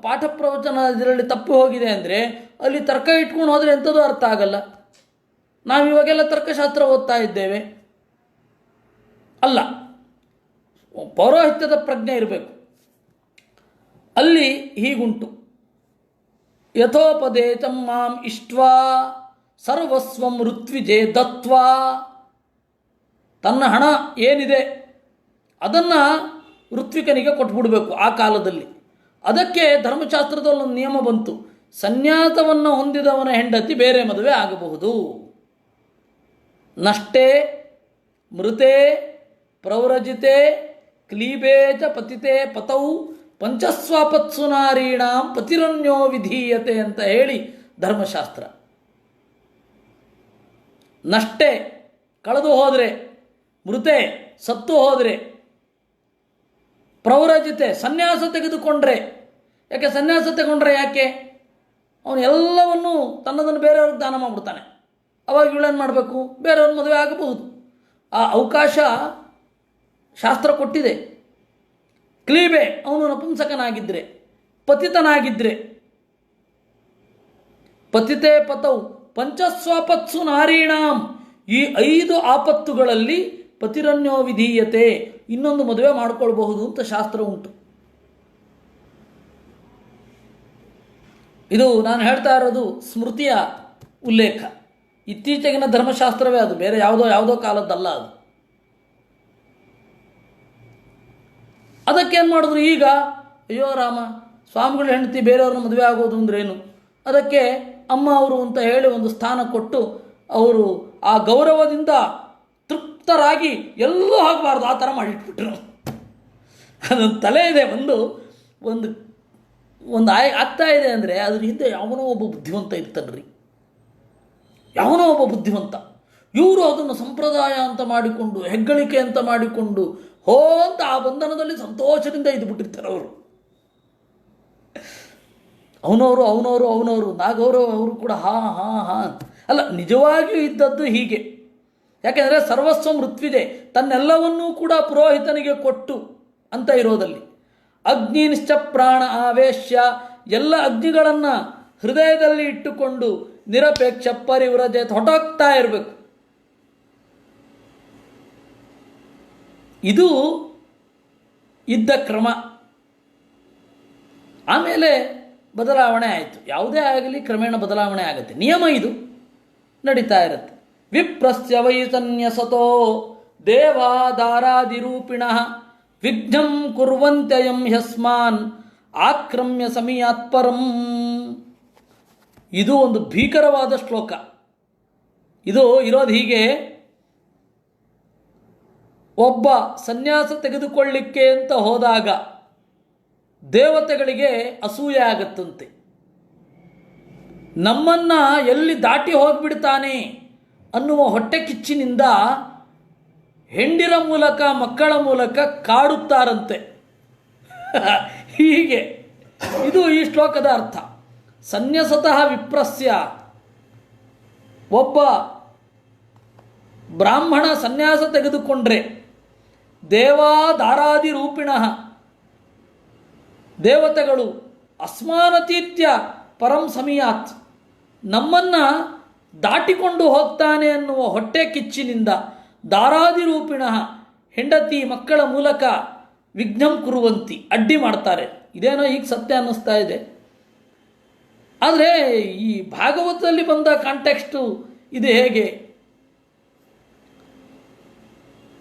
ಪಾಠ ಪ್ರವಚನ ಇದರಲ್ಲಿ ತಪ್ಪಿ ಹೋಗಿದೆ ಅಂದರೆ, ಅಲ್ಲಿ ತರ್ಕ ಇಟ್ಕೊಂಡು ಹೋದರೆ ಎಂಥದ್ದು ಅರ್ಥ ಆಗಲ್ಲ. ನಾವಿವಾಗೆಲ್ಲ ತರ್ಕಶಾಸ್ತ್ರ ಓದ್ತಾ ಇದ್ದೇವೆ. ಅಲ್ಲ, ಪೌರೋಹಿತ್ಯದ ಪ್ರಜ್ಞೆ ಇರಬೇಕು. ಅಲ್ಲಿ ಹೀಗುಂಟು, ಯಥೋಪದೇಶಂ ಮಾಂ ಇಷ್ಟ್ವಾ ಸರ್ವಸ್ವಂ ಋತ್ವಿಜೇ ದತ್ವಾ. ತನ್ನ ಹಣ ಏನಿದೆ ಅದನ್ನು ಋತ್ವಿಕನಿಗೆ ಕೊಟ್ಬಿಡಬೇಕು ಆ ಕಾಲದಲ್ಲಿ. ಅದಕ್ಕೆ ಧರ್ಮಶಾಸ್ತ್ರದಲ್ಲಿ ಒಂದು ನಿಯಮ ಬಂತು, ಸನ್ಯಾಸವನ್ನು ಹೊಂದಿದವನ ಹೆಂಡತಿ ಬೇರೆ ಮದುವೆ ಆಗಬಹುದು. ನಷ್ಟೇ ಮೃತೆ ಪ್ರವ್ರಜಿತೆ ಕ್ಲೀಬೇ ಚ ಪತಿತೆ ಪತೌ ಪಂಚಸ್ವಾಪತ್ಸು ನಾರೀಣಾಂ ಪತಿರನ್ಯೋ ವಿಧೀಯತೆ ಅಂತ ಹೇಳಿ ಧರ್ಮಶಾಸ್ತ್ರ. ನಷ್ಟೇ ಕಳೆದು ಹೋದರೆ, ಮೃತೆ ಸತ್ತು ಹೋದರೆ, ಪ್ರವ್ರಜಿತೆ ಸನ್ಯಾಸ ತೆಗೆದುಕೊಂಡ್ರೆ. ಯಾಕೆ ಸನ್ಯಾಸ ತೆಗೊಂಡ್ರೆ? ಯಾಕೆ? ಅವನು ಎಲ್ಲವನ್ನೂ ತನ್ನದನ್ನು ಬೇರೆಯವ್ರಿಗೆ ದಾನ ಮಾಡಿಬಿಡ್ತಾನೆ. ಅವಾಗ ಇವಳೇನು ಮಾಡಬೇಕು? ಬೇರೆಯವ್ರ ಮದುವೆ ಆಗಬಹುದು. ಆ ಅವಕಾಶ ಶಾಸ್ತ್ರ ಕೊಟ್ಟಿದೆ. ಕ್ಲೀಬೆ ಅವನು ನಪುಂಸಕನಾಗಿದ್ದರೆ, ಪತಿತನಾಗಿದ್ದರೆ, ಪತಿತೆ ಪತೌ ಪಂಚಸ್ವಾಪತ್ಸು ನಾರೀಣಾಂ, ಈ 5 ಆಪತ್ತುಗಳಲ್ಲಿ ಪತಿರನ್ಯೋ ವಿಧೀಯತೆ, ಇನ್ನೊಂದು ಮದುವೆ ಮಾಡಿಕೊಳ್ಬಹುದು ಅಂತ ಶಾಸ್ತ್ರ ಉಂಟು. ಇದು ನಾನು ಹೇಳ್ತಾ ಇರೋದು ಸ್ಮೃತಿಯ ಉಲ್ಲೇಖ. ಇತ್ತೀಚೆಗಿನ ಧರ್ಮಶಾಸ್ತ್ರವೇ ಅದು, ಬೇರೆ ಯಾವುದೋ ಕಾಲದ್ದಲ್ಲ ಅದು. ಅದಕ್ಕೇನು ಮಾಡಿದ್ರು ಈಗ? ಅಯ್ಯೋ ರಾಮ, ಸ್ವಾಮಿಗಳ ಹೆಂಡತಿ ಬೇರೆಯವ್ರನ್ನ ಮದುವೆ ಆಗೋದು ಅಂದ್ರೇನು? ಅದಕ್ಕೆ ಅಮ್ಮ ಅವರು ಅಂತ ಹೇಳಿ ಒಂದು ಸ್ಥಾನ ಕೊಟ್ಟು ಅವರು ಆ ಗೌರವದಿಂದ ತೃಪ್ತರಾಗಿ ಎಲ್ಲೂ ಆಗಬಾರ್ದು ಆ ಥರ ಮಾಡಿಟ್ಬಿಟ್ರು. ಅದೊಂದು ತಲೆ ಇದೆ, ಒಂದು ಆಗ್ತಾ ಇದೆ ಅಂದರೆ ಅದ್ರ ಹಿಂದೆ ಯಾವನೋ ಒಬ್ಬ ಬುದ್ಧಿವಂತ ಇರ್ತಾನ್ರಿ, ಯಾವನೋ ಒಬ್ಬ ಬುದ್ಧಿವಂತ. ಇವರು ಅದನ್ನು ಸಂಪ್ರದಾಯ ಅಂತ ಮಾಡಿಕೊಂಡು, ಹೆಗ್ಗಳಿಕೆ ಅಂತ ಮಾಡಿಕೊಂಡು ಅಂತ ಆ ಬಂಧನದಲ್ಲಿ ಸಂತೋಷದಿಂದ ಇದ್ದುಬಿಟ್ಟಿರ್ತಾರೆ ಅವರು. ಅವನವರು ನಾಗೌರವ ಅವರು ಕೂಡ ಹಾ ಹಾ ಹಾ ಅಲ್ಲ, ನಿಜವಾಗಿಯೂ ಇದ್ದದ್ದು ಹೀಗೆ. ಯಾಕೆಂದರೆ ಸರ್ವಸ್ವ ಮೃತ್ವಿದೆ, ತನ್ನೆಲ್ಲವನ್ನೂ ಕೂಡ ಪುರೋಹಿತನಿಗೆ ಕೊಟ್ಟು ಅಂತ ಇರೋದಲ್ಲಿ. ಅಗ್ನಿಶ್ಚ ಪ್ರಾಣ ಆವೇಶ್ಯ, ಎಲ್ಲ ಅಗ್ನಿಗಳನ್ನು ಹೃದಯದಲ್ಲಿ ಇಟ್ಟುಕೊಂಡು ನಿರಪೇಕ್ಷ ಪರಿವ್ರಜೆ ಹೊಟ್ಟೋಗ್ತಾ ಇರಬೇಕು. ಇದು ಇದ್ದ ಕ್ರಮ. ಆಮೇಲೆ ಬದಲಾವಣೆ ಆಯಿತು. ಯಾವುದೇ ಆಗಲಿ ಕ್ರಮೇಣ ಬದಲಾವಣೆ ಆಗುತ್ತೆ. ನಿಯಮ ಇದು ನಡೀತಾ ಇರುತ್ತೆ. ವಿಪ್ರಸ್ಯ ವೈ ಸನ್ಯಸತೋ ದೇವಾದಾರಾದಿರೂಪಿಣಃ ವಿಘ್ನಂ ಕುರ್ವಂತ್ಯಯಂ ಹ್ಯಸ್ಮಾನ್ ಆಕ್ರಮ್ಯ ಸಮೀಯಾತ್ಪರಂ. ಇದು ಒಂದು ಭೀಕರವಾದ ಶ್ಲೋಕ. ಇದು ಇರೋದು ಹೀಗೆ: ಒಬ್ಬ ಸನ್ಯಾಸ ತೆಗೆದುಕೊಳ್ಳಿಕ್ಕೆ ಅಂತ ಹೋದಾಗ ದೇವತೆಗಳಿಗೆ ಅಸೂಯೆ ಆಗತ್ತಂತೆ. ನಮ್ಮನ್ನು ಎಲ್ಲಿ ದಾಟಿ ಹೋಗಿಬಿಡ್ತಾನೆ ಅನ್ನುವ ಹೊಟ್ಟೆ ಕಿಚ್ಚಿನಿಂದ ಹೆಂಡಿರ ಮೂಲಕ ಮಕ್ಕಳ ಮೂಲಕ ಕಾಡುತ್ತಾರಂತೆ. ಹೀಗೆ ಇದು ಈ ಶ್ಲೋಕದ ಅರ್ಥ. ಸನ್ಯಸತಃ ವಿಪ್ರಸ್ಯ, ಒಬ್ಬ ಬ್ರಾಹ್ಮಣ ಸನ್ಯಾಸ ತೆಗೆದುಕೊಂಡ್ರೆ ದೇವಾದಾರಾದಿ ರೂಪಿಣಃ, ದೇವತೆಗಳು ಅಸ್ಮಾನತೀತ್ಯ ಪರಂ ಸಮೀಯಾತ್, ನಮ್ಮನ್ನು ದಾಟಿಕೊಂಡು ಹೋಗ್ತಾನೆ ಅನ್ನುವ ಹೊಟ್ಟೆ ಕಿಚ್ಚಿನಿಂದ ದಾರಾದಿ ರೂಪಿಣಃ, ಹೆಂಡತಿ ಮಕ್ಕಳ ಮೂಲಕ ವಿಘ್ನಂ ಕುರುವಂತಿ, ಅಡ್ಡಿ ಮಾಡ್ತಾರೆ. ಇದೇನೋ ಈಗ ಸತ್ಯ ಅನ್ನಿಸ್ತಾ ಇದೆ. ಆದರೆ ಈ ಭಾಗವತದಲ್ಲಿ ಬಂದ ಕಾಂಟೆಕ್ಸ್ಟು ಇದು ಹೇಗೆ?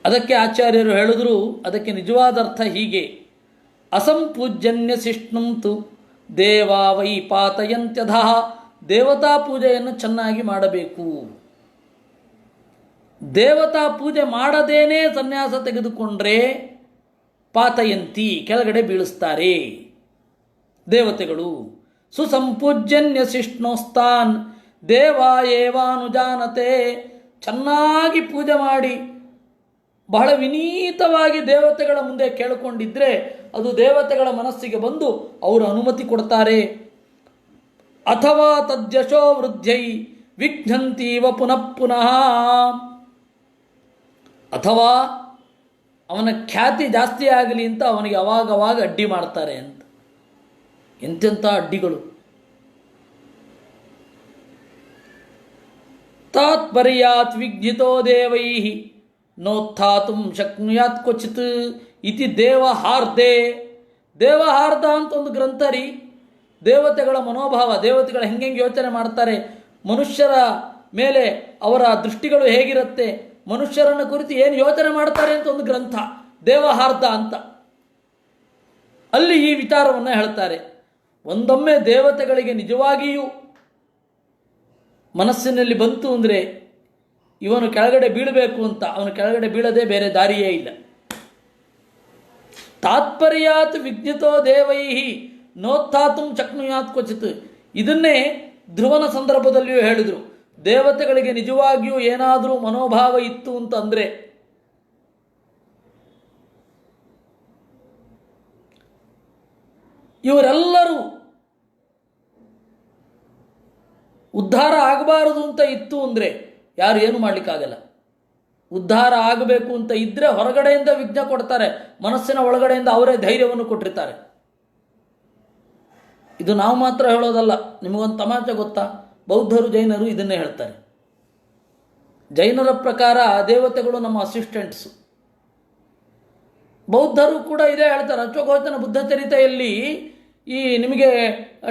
ಅದಕ್ಕೆ ಆಚಾರ್ಯರು ಹೇಳಿದ್ರು, ಅದಕ್ಕೆ ನಿಜವಾದ ಅರ್ಥ ಹೀಗೆ: ಅಸಂಪೂಜ್ಯನ್ಯ ಶಿಷ್ಣುಂತು ದೇವಾ ವೈ ಪಾತಯಂತ್ಯಧಃ. ದೇವತಾ ಪೂಜೆಯನ್ನು ಚೆನ್ನಾಗಿ ಮಾಡಬೇಕು. ದೇವತಾ ಪೂಜೆ ಮಾಡದೇನೆ ಸನ್ಯಾಸ ತೆಗೆದುಕೊಂಡ್ರೆ ಪಾತಯಂತಿ, ಕೆಳಗಡೆ ಬೀಳಿಸ್ತಾರೆ ದೇವತೆಗಳು. ಸುಸಂಪೂಜ್ಯನ್ಯ ಶಿಷ್ಣೋಸ್ತಾನ್ ದೇವಾ ಏವಾನುಜಾನತೆ. ಚೆನ್ನಾಗಿ ಪೂಜೆ ಮಾಡಿ ಬಹಳ ವಿನೀತವಾಗಿ ದೇವತೆಗಳ ಮುಂದೆ ಕೇಳಿಕೊಂಡಿದ್ರೆ ಅದು ದೇವತೆಗಳ ಮನಸ್ಸಿಗೆ ಬಂದು ಅವರು ಅನುಮತಿ ಕೊಡ್ತಾರೆ. ಅಥವಾ ತದ್ಯಶೋ ವೃದ್ಧೈ ವಿಘ್ನಂತೀವ ಪುನಃ ಪುನಃ. ಅಥವಾ ಅವನ ಖ್ಯಾತಿ ಜಾಸ್ತಿ ಆಗಲಿ ಅಂತ ಅವನಿಗೆ ಅವಾಗವಾಗ ಅಡ್ಡಿ ಮಾಡ್ತಾರೆ ಅಂತ. ಎಂತೆಂಥ ಅಡ್ಡಿಗಳು! ತಾತ್ಪರ್ಯಾತ್ ವಿಘ್ನಿತೋ ದೇವೈ ನೋತ್ಥಾತು ಶಕ್ನುಯಾತ್ ಕ್ವಚಿತ್ ಇತಿ ದೇವಹಾರ್ದೆ. ದೇವಹಾರ್ದ ಅಂತ ಒಂದು ಗ್ರಂಥ ರೀ. ದೇವತೆಗಳ ಮನೋಭಾವ, ದೇವತೆಗಳು ಹೆಂಗೆ ಯೋಚನೆ ಮಾಡ್ತಾರೆ, ಮನುಷ್ಯರ ಮೇಲೆ ಅವರ ದೃಷ್ಟಿಗಳು ಹೇಗಿರುತ್ತೆ, ಮನುಷ್ಯರನ್ನು ಕುರಿತು ಏನು ಯೋಚನೆ ಮಾಡ್ತಾರೆ ಅಂತ ಒಂದು ಗ್ರಂಥ ದೇವಹಾರ್ದ ಅಂತ. ಅಲ್ಲಿ ಈ ವಿಚಾರವನ್ನು ಹೇಳ್ತಾರೆ. ಒಂದೊಮ್ಮೆ ದೇವತೆಗಳಿಗೆ ನಿಜವಾಗಿಯೂ ಮನಸ್ಸಿನಲ್ಲಿ ಬಂತು ಅಂದರೆ ಇವನು ಕೆಳಗಡೆ ಬೀಳಬೇಕು ಅಂತ, ಅವನು ಕೆಳಗಡೆ ಬೀಳದೆ ಬೇರೆ ದಾರಿಯೇ ಇಲ್ಲ. ತಾತ್ಪರ್ಯಾತ್ ವಿಜ್ಞಿತೋ ದೇವೈ ನೋತ್ಥಾತು ಶಕ್ನುಯಾತ್ ಕ್ವಚಿತ್. ಇದನ್ನೇ ಧ್ರುವನ ಸಂದರ್ಭದಲ್ಲಿಯೂ ಹೇಳಿದರು. ದೇವತೆಗಳಿಗೆ ನಿಜವಾಗಿಯೂ ಏನಾದರೂ ಮನೋಭಾವ ಇತ್ತು ಅಂತಂದರೆ ಇವರೆಲ್ಲರೂ ಉದ್ಧಾರ ಆಗಬಾರದು ಅಂತ ಇತ್ತು ಅಂದರೆ ಯಾರು ಏನು ಮಾಡಲಿಕ್ಕಾಗಲ್ಲ. ಉದ್ಧಾರ ಆಗಬೇಕು ಅಂತ ಇದ್ದರೆ ಹೊರಗಡೆಯಿಂದ ವಿಘ್ನ ಕೊಡ್ತಾರೆ, ಮನಸ್ಸಿನ ಒಳಗಡೆಯಿಂದ ಅವರೇ ಧೈರ್ಯವನ್ನು ಕೊಟ್ಟಿರ್ತಾರೆ. ಇದು ನಾವು ಮಾತ್ರ ಹೇಳೋದಲ್ಲ. ನಿಮಗೊಂದು ತಮಾಷೆ ಗೊತ್ತಾ? ಬೌದ್ಧರು ಜೈನರು ಇದನ್ನೇ ಹೇಳ್ತಾರೆ. ಜೈನರ ಪ್ರಕಾರ ದೇವತೆಗಳು ನಮ್ಮ ಅಸಿಸ್ಟೆಂಟ್ಸು. ಬೌದ್ಧರು ಕೂಡ ಇದೇ ಹೇಳ್ತಾರೆ. ಅಶ್ವಘೋಷನ ಬುದ್ಧಚರಿತೆಯಲ್ಲಿ ಈ ನಿಮಗೆ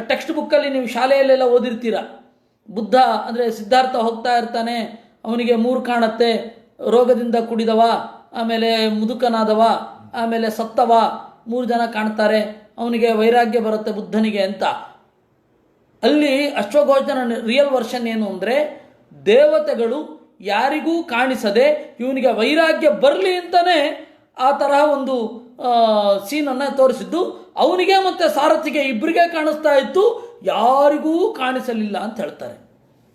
ಟೆಕ್ಸ್ಟ್ ಬುಕ್ಕಲ್ಲಿ ನೀವು ಶಾಲೆಯಲ್ಲೆಲ್ಲ ಓದಿರ್ತೀರ. ಬುದ್ಧ ಅಂದರೆ ಸಿದ್ಧಾರ್ಥ ಹೋಗ್ತಾ ಇರ್ತಾನೆ, ಅವನಿಗೆ 3 ಕಾಣತ್ತೆ: ರೋಗದಿಂದ ಕುಡಿದವ, ಆಮೇಲೆ ಮುದುಕನಾದವ, ಆಮೇಲೆ ಸತ್ತವ, 3 ಜನ ಕಾಣ್ತಾರೆ. ಅವನಿಗೆ ವೈರಾಗ್ಯ ಬರುತ್ತೆ ಬುದ್ಧನಿಗೆ ಅಂತ. ಅಲ್ಲಿ ಅಶ್ವಘೋಷನ ರಿಯಲ್ ವರ್ಷನ್ ಏನು ಅಂದರೆ, ದೇವತೆಗಳು ಯಾರಿಗೂ ಕಾಣಿಸದೆ ಇವನಿಗೆ ವೈರಾಗ್ಯ ಬರಲಿ ಅಂತಲೇ ಆ ತರಹ ಒಂದು ಸೀನನ್ನು ತೋರಿಸಿದ್ದು. ಅವನಿಗೆ ಮತ್ತು ಸಾರಥಿಗೆ ಇಬ್ಬರಿಗೆ ಕಾಣಿಸ್ತಾ ಇತ್ತು, ಯಾರಿಗೂ ಕಾಣಿಸಲಿಲ್ಲ ಅಂತ ಹೇಳ್ತಾರೆ.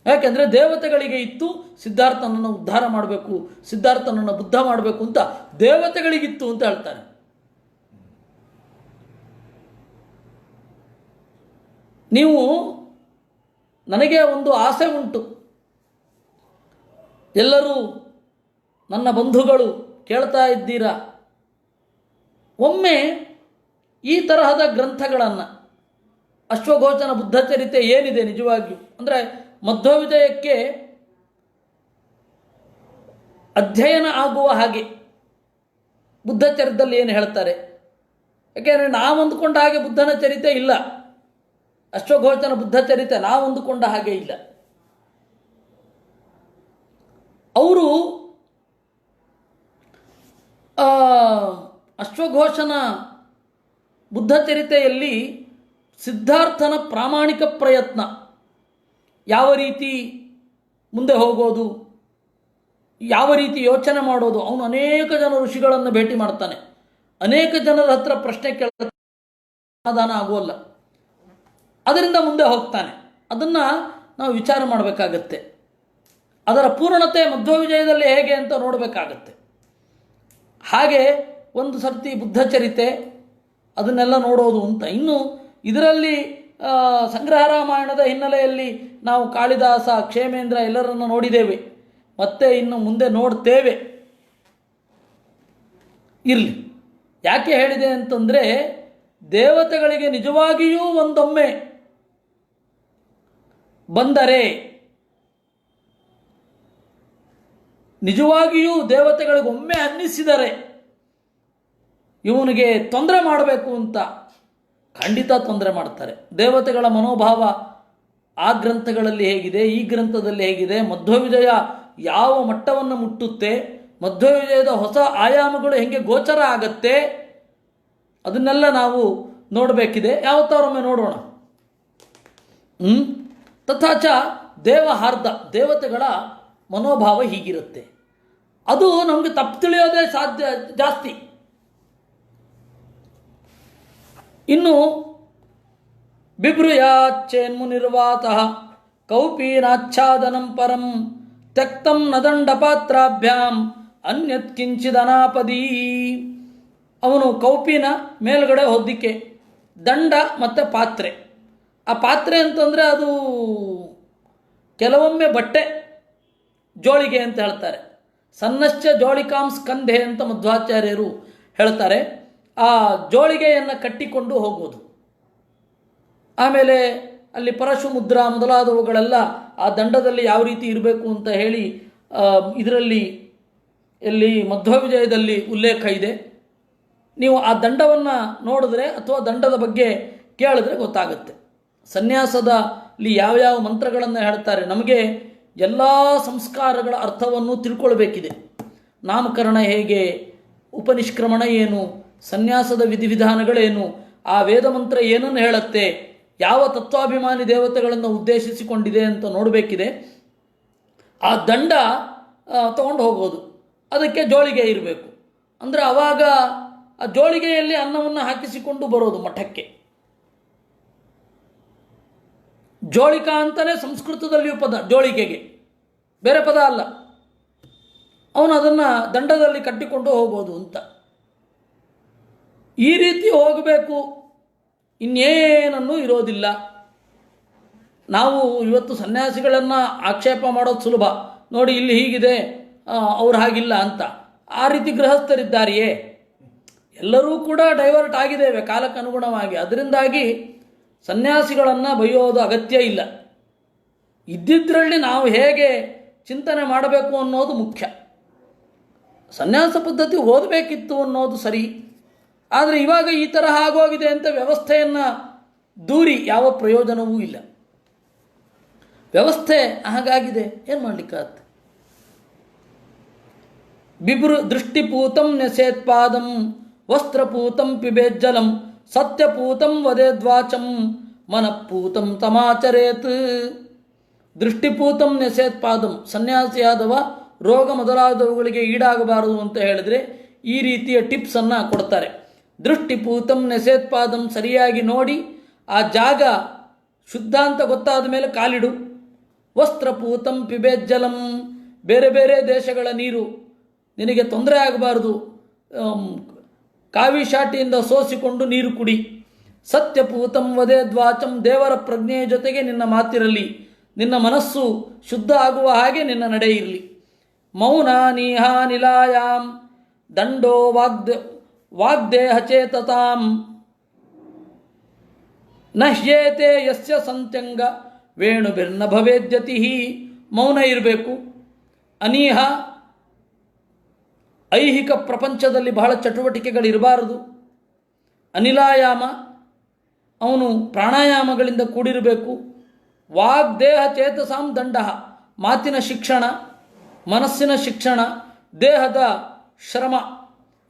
ಯಾಕೆಂದರೆ ದೇವತೆಗಳಿಗೆ ಇತ್ತು ಸಿದ್ಧಾರ್ಥನನ್ನು ಉದ್ಧಾರ ಮಾಡಬೇಕು, ಸಿದ್ಧಾರ್ಥನನ್ನು ಬುದ್ಧ ಮಾಡಬೇಕು ಅಂತ ದೇವತೆಗಳಿಗಿತ್ತು ಅಂತ ಹೇಳ್ತಾರೆ. ನೀವು, ನನಗೆ ಒಂದು ಆಸೆ ಉಂಟು, ಎಲ್ಲರೂ ನನ್ನ ಬಂಧುಗಳು ಕೇಳ್ತಾ ಇದ್ದೀರಾ, ಒಮ್ಮೆ ಈ ತರಹದ ಗ್ರಂಥಗಳನ್ನು, ಅಶ್ವಘೋಷನ ಬುದ್ಧಚರಿತೆ ಏನಿದೆ ನಿಜವಾಗಿಯೂ ಅಂದರೆ ಮಧ್ವವಿಜಯಕ್ಕೆ ಅಧ್ಯಯನ ಆಗುವ ಹಾಗೆ ಬುದ್ಧಚರಿತದಲ್ಲಿ ಏನು ಹೇಳ್ತಾರೆ. ಯಾಕೆಂದರೆ ನಾವು ಅಂದುಕೊಂಡ ಹಾಗೆ ಬುದ್ಧನ ಚರಿತೆ ಇಲ್ಲ, ಅಶ್ವಘೋಷನ ಬುದ್ಧಚರಿತೆ ನಾವು ಅಂದುಕೊಂಡ ಹಾಗೆ ಇಲ್ಲ. ಅವರು ಅಶ್ವಘೋಷನ ಬುದ್ಧ ಚರಿತೆಯಲ್ಲಿ ಸಿದ್ಧಾರ್ಥನ ಪ್ರಾಮಾಣಿಕ ಪ್ರಯತ್ನ, ಯಾವ ರೀತಿ ಮುಂದೆ ಹೋಗೋದು, ಯಾವ ರೀತಿ ಯೋಚನೆ ಮಾಡೋದು. ಅವನು ಅನೇಕ ಜನ ಋಷಿಗಳನ್ನು ಭೇಟಿ ಮಾಡ್ತಾನೆ, ಅನೇಕ ಜನರ ಹತ್ರ ಪ್ರಶ್ನೆ ಕೇಳ್ತಾನೆ, ಸಮಾಧಾನ ಆಗೋಲ್ಲ, ಅದರಿಂದ ಮುಂದೆ ಹೋಗ್ತಾನೆ. ಅದನ್ನು ನಾವು ವಿಚಾರ ಮಾಡಬೇಕಾಗತ್ತೆ. ಅದರ ಪೂರ್ಣತೆ ಮಧ್ವವಿಜಯದಲ್ಲಿ ಹೇಗೆ ಅಂತ ನೋಡಬೇಕಾಗತ್ತೆ. ಹಾಗೆ ಒಂದು ಸರ್ತಿ ಬುದ್ಧ ಚರಿತೆ ಅದನ್ನೆಲ್ಲ ನೋಡೋದು ಅಂತ. ಇನ್ನು ಇದರಲ್ಲಿ ಸಂಗ್ರಹ ರಾಮಾಯಣದ ಹಿನ್ನೆಲೆಯಲ್ಲಿ ನಾವು ಕಾಳಿದಾಸ, ಕ್ಷೇಮೇಂದ್ರ ಎಲ್ಲರನ್ನು ನೋಡಿದ್ದೇವೆ, ಮತ್ತೆ ಇನ್ನು ಮುಂದೆ ನೋಡ್ತೇವೆ. ಇರಲಿ, ಯಾಕೆ ಹೇಳಿದೆ ಅಂತಂದರೆ, ದೇವತೆಗಳಿಗೆ ನಿಜವಾಗಿಯೂ ಒಂದೊಮ್ಮೆ ಬಂದರೆ, ನಿಜವಾಗಿಯೂ ದೇವತೆಗಳಿಗೊಮ್ಮೆ ಅನ್ನಿಸಿದರೆ ಇವನಿಗೆ ತೊಂದರೆ ಮಾಡಬೇಕು ಅಂತ ಖಂಡಿತ ತೊಂದರೆ ಮಾಡ್ತಾರೆ. ದೇವತೆಗಳ ಮನೋಭಾವ ಆ ಗ್ರಂಥಗಳಲ್ಲಿ ಹೇಗಿದೆ, ಈ ಗ್ರಂಥದಲ್ಲಿ ಹೇಗಿದೆ, ಮಧ್ವವಿಜಯ ಯಾವ ಮಟ್ಟವನ್ನು ಮುಟ್ಟುತ್ತೆ, ಮಧ್ವವಿಜಯದ ಹೊಸ ಆಯಾಮಗಳು ಹೆಂಗೆ ಗೋಚರ ಆಗತ್ತೆ, ಅದನ್ನೆಲ್ಲ ನಾವು ನೋಡಬೇಕಿದೆ. ಯಾವತ್ತಾರೊಮ್ಮೆ ನೋಡೋಣ. ತಥಾಚ ದೇವಹಾರ್ದ, ದೇವತೆಗಳ ಮನೋಭಾವ ಹೀಗಿರುತ್ತೆ. ಅದು ನಮಗೆ ತಪ್ಪು ತಿಳಿಯೋದೇ ಸಾಧ್ಯ ಜಾಸ್ತಿ. ಇನ್ನು ಬಿಭ್ರೂಯಾಚ್ಚೇನ್ಮುನಿರ್ವಾತಃ ಕೌಪೀನಾಚ್ಛಾದನಂ ಪರಂ ತ್ಯಕ್ತಂ ನದಂಡಪಾತ್ರಾಭ್ಯಾಂ ಅನ್ಯತ್ ಕಿಂಚಿದನಾಪದೀ. ಅವನು ಕೌಪಿನ ಮೇಲ್ಗಡೆ ಹೊದ್ದಿಕೆ, ದಂಡ ಮತ್ತು ಪಾತ್ರೆ. ಆ ಪಾತ್ರೆ ಅಂತಂದರೆ ಅದು ಕೆಲವೊಮ್ಮೆ ಬಟ್ಟೆ, ಜೋಳಿಗೆ ಅಂತ ಹೇಳ್ತಾರೆ. ಸನ್ನಶ್ಚ ಜೋಳಿಕಾಂ ಸ್ಕಂಧೆ ಅಂತ ಮಧ್ವಾಚಾರ್ಯರು ಹೇಳ್ತಾರೆ. ಆ ಜೋಳಿಗೆಯನ್ನು ಕಟ್ಟಿಕೊಂಡು ಹೋಗೋದು. ಆಮೇಲೆ ಅಲ್ಲಿ ಪರಶು ಮುದ್ರಾ ಮೊದಲಾದವುಗಳೆಲ್ಲ ಆ ದಂಡದಲ್ಲಿ ಯಾವ ರೀತಿ ಇರಬೇಕು ಅಂತ ಹೇಳಿ ಇದರಲ್ಲಿ ಎಲ್ಲಿ ಮಧ್ವವಿಜಯದಲ್ಲಿ ಉಲ್ಲೇಖ ಇದೆ. ನೀವು ಆ ದಂಡವನ್ನು ನೋಡಿದ್ರೆ ಅಥವಾ ದಂಡದ ಬಗ್ಗೆ ಕೇಳಿದ್ರೆ ಗೊತ್ತಾಗುತ್ತೆ. ಸನ್ಯಾಸದಲ್ಲಿ ಯಾವ್ಯಾವ ಮಂತ್ರಗಳನ್ನು ಹೇಳ್ತಾರೆ, ನಮಗೆ ಎಲ್ಲ ಸಂಸ್ಕಾರಗಳ ಅರ್ಥವನ್ನು ತಿಳ್ಕೊಳ್ಬೇಕಿದೆ. ನಾಮಕರಣ ಹೇಗೆ, ಉಪನಿಷ್ಕ್ರಮಣ ಏನು, ಸನ್ಯಾಸದ ವಿಧಿವಿಧಾನಗಳೇನು, ಆ ವೇದ ಮಂತ್ರ ಏನನ್ನು ಹೇಳುತ್ತೆ, ಯಾವ ತತ್ವಾಭಿಮಾನಿ ದೇವತೆಗಳನ್ನು ಉದ್ದೇಶಿಸಿಕೊಂಡಿದೆ ಅಂತ ನೋಡಬೇಕಿದೆ. ಆ ದಂಡ ತಗೊಂಡು ಹೋಗೋದು, ಅದಕ್ಕೆ ಜೋಳಿಗೆ ಇರಬೇಕು. ಅಂದರೆ ಆವಾಗ ಆ ಜೋಳಿಗೆಯಲ್ಲಿ ಅನ್ನವನ್ನು ಹಾಕಿಸಿಕೊಂಡು ಬರೋದು ಮಠಕ್ಕೆ. ಜೋಳಿಕಾ ಅಂತಲೇ ಸಂಸ್ಕೃತದಲ್ಲಿಯೂ ಪದ, ಜೋಳಿಗೆಗೆ ಬೇರೆ ಪದ ಅಲ್ಲ. ಅವನು ಅದನ್ನು ದಂಡದಲ್ಲಿ ಕಟ್ಟಿಕೊಂಡು ಹೋಗೋದು ಅಂತ. ಈ ರೀತಿ ಹೋಗಬೇಕು, ಇನ್ನೇನನ್ನೂ ಇರೋದಿಲ್ಲ. ನಾವು ಇವತ್ತು ಸನ್ಯಾಸಿಗಳನ್ನು ಆಕ್ಷೇಪ ಮಾಡೋದು ಸುಲಭ. ನೋಡಿ ಇಲ್ಲಿ ಹೀಗಿದೆ, ಅವ್ರು ಹಾಗಿಲ್ಲ ಅಂತ. ಆ ರೀತಿ ಗೃಹಸ್ಥರಿದ್ದಾರೆಯೇ? ಎಲ್ಲರೂ ಕೂಡ ಡೈವರ್ಟ್ ಆಗಿದ್ದೇವೆ ಕಾಲಕ್ಕೆ ಅನುಗುಣವಾಗಿ. ಅದರಿಂದಾಗಿ ಸನ್ಯಾಸಿಗಳನ್ನು ಬೈಯೋದು ಅಗತ್ಯ ಇಲ್ಲ. ಇದ್ದಿದ್ದರಲ್ಲಿ ನಾವು ಹೇಗೆ ಚಿಂತನೆ ಮಾಡಬೇಕು ಅನ್ನೋದು ಮುಖ್ಯ. ಸನ್ಯಾಸ ಪದ್ಧತಿ ಓದಬೇಕಿತ್ತು ಅನ್ನೋದು ಸರಿ. ಆದರೆ ಇವಾಗ ಈ ತರಹ ಆಗೋಗಿದೆ ಅಂತ ವ್ಯವಸ್ಥೆಯನ್ನು ದೂರಿ ಯಾವ ಪ್ರಯೋಜನವೂ ಇಲ್ಲ. ವ್ಯವಸ್ಥೆ ಹಾಗಾಗಿದೆ, ಏನು ಮಾಡಲಿಕ್ಕಾಗತ್ತೆ? ದೃಷ್ಟಿಪೂತಂ ನೆಸೇತ್ಪಾದಂ ವಸ್ತ್ರಪೂತಂ ಪಿಬೇಜ್ಜಲಂ ಸತ್ಯಪೂತಂ ವದೇದ್ವಾಚಂ ಮನಃಪೂತಂ ತಮಾಚರೇತ್. ದೃಷ್ಟಿಪೂತಂ ನೆಸೇತ್ಪಾದಂ, ಸನ್ಯಾಸಿಯಾದವ ರೋಗ ಮೊದಲಾದವುಗಳಿಗೆ ಈಡಾಗಬಾರದು ಅಂತ ಹೇಳಿದರೆ ಈ ರೀತಿಯ ಟಿಪ್ಸನ್ನು ಕೊಡ್ತಾರೆ. ದೃಷ್ಟಿಪೂತಂ ನೆಸೇತ್ಪಾದಂ, ಸರಿಯಾಗಿ ನೋಡಿ ಆ ಜಾಗ ಶುದ್ಧ ಅಂತ ಗೊತ್ತಾದ ಮೇಲೆ ಕಾಲಿಡು. ವಸ್ತ್ರಪೂತಂ ಪಿಬೇಜ್ಜಲಂ, ಬೇರೆ ಬೇರೆ ದೇಶಗಳ ನೀರು ನಿನಗೆ ತೊಂದರೆ ಆಗಬಾರ್ದು, ಕಾವಿ ಶಾಟಿಯಿಂದ ಸೋಸಿಕೊಂಡು ನೀರು ಕುಡಿ. ಸತ್ಯಪೂತಂ ವದೇದ್ವಾಚಂ, ದೇವರ ಪ್ರಜ್ಞೆಯ ಜೊತೆಗೆ ನಿನ್ನ ಮಾತಿರಲಿ, ನಿನ್ನ ಮನಸ್ಸು ಶುದ್ಧ ಆಗುವ ಹಾಗೆ ನಿನ್ನ ನಡೆ ಇರಲಿ. ಮೌನ ನೀಹಾ ನಿಲಾಯಾಂ ದಂಡೋ ವಾಗ್ದೇಹ ಚೇತತಾಂ ನಹ್ಯೇತೆ ಯಸ್ಯ ಸಂತ್ಯಂಗ ವೇಣುಭಿರ್ನ ಭವೇದ್ಯತಿ. ಮೌನ ಇರಬೇಕು. ಅನೀಹ, ಐಹಿಕ ಪ್ರಪಂಚದಲ್ಲಿ ಬಹಳ ಚಟುವಟಿಕೆಗಳಿರಬಾರದು. ಅನಿಲಾಯಾಮ, ಅವನು ಪ್ರಾಣಾಯಾಮಗಳಿಂದ ಕೂಡಿರಬೇಕು. ವಾಗ್ದೇಹ ಚೇತಸಾಂ ದಂಡ, ಮಾತಿನ ಶಿಕ್ಷಣ, ಮನಸ್ಸಿನ ಶಿಕ್ಷಣ, ದೇಹದ ಶ್ರಮ,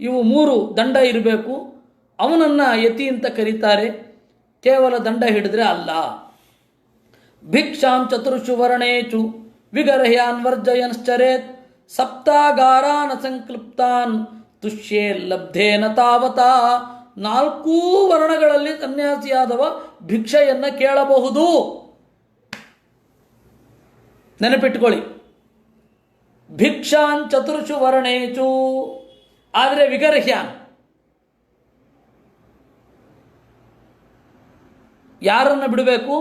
ಇವು ಮೂರು ದಂಡ ಇರಬೇಕು. ಅವನನ್ನು ಯತಿ ಅಂತ ಕರೀತಾರೆ. ಕೇವಲ ದಂಡ ಹಿಡಿದ್ರೆ ಅಲ್ಲ. ಭಿಕ್ಷಾಂ ಚತುರ್ಷು ವರ್ಣೇಚು ವಿಗರ್ಹ್ಯಾನ್ ವರ್ಜಯನ್ಶ್ಚರೇತ್ ಸಪ್ತಾಗಾರಾನ ಸಂಕ್ಲಿಪ್ತಾನ್ ತುಷ್ಯೇ ಲಬ್ಧೇನ ತಾವತಾ. 4 ವರ್ಣಗಳಲ್ಲಿ ಸನ್ಯಾಸಿಯಾದವ ಭಿಕ್ಷೆಯನ್ನು ಕೇಳಬಹುದು. ನೆನಪಿಟ್ಕೊಳ್ಳಿ, ಭಿಕ್ಷಾನ್ ಚತುರ್ಷು ವರ್ಣೇಚು. ಆದರೆ ವಿಗರ್ಹ್ಯಾನ್ ಯಾರನ್ನು ಬಿಡಬೇಕು?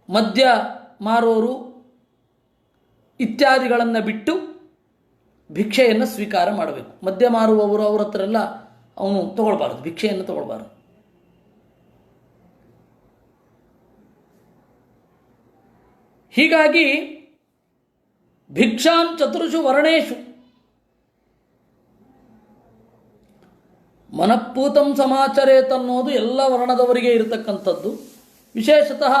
ಮದ್ಯ ಮಾರೋರು ಇತ್ಯಾದಿಗಳನ್ನು ಬಿಟ್ಟು ಭಿಕ್ಷೆಯನ್ನು ಸ್ವೀಕಾರ ಮಾಡಬೇಕು. ಮದ್ಯ ಮಾರುವವರು ಅವ್ರ ಹತ್ರ ಎಲ್ಲ ಅವನು ತಗೊಳ್ಬಾರ್ದು, ಭಿಕ್ಷೆಯನ್ನು ತಗೊಳ್ಬಾರ್ದು. ಹೀಗಾಗಿ ಭಿಕ್ಷಾಂ ಚತುರ್ಷು ವರ್ಣೇಶು ಮನಃಪೂತಂ ಸಮಾಚರೇತ್ ಅನ್ನೋದು ಎಲ್ಲ ವರ್ಣದವರಿಗೆ ಇರತಕ್ಕಂಥದ್ದು. ವಿಶೇಷತಃ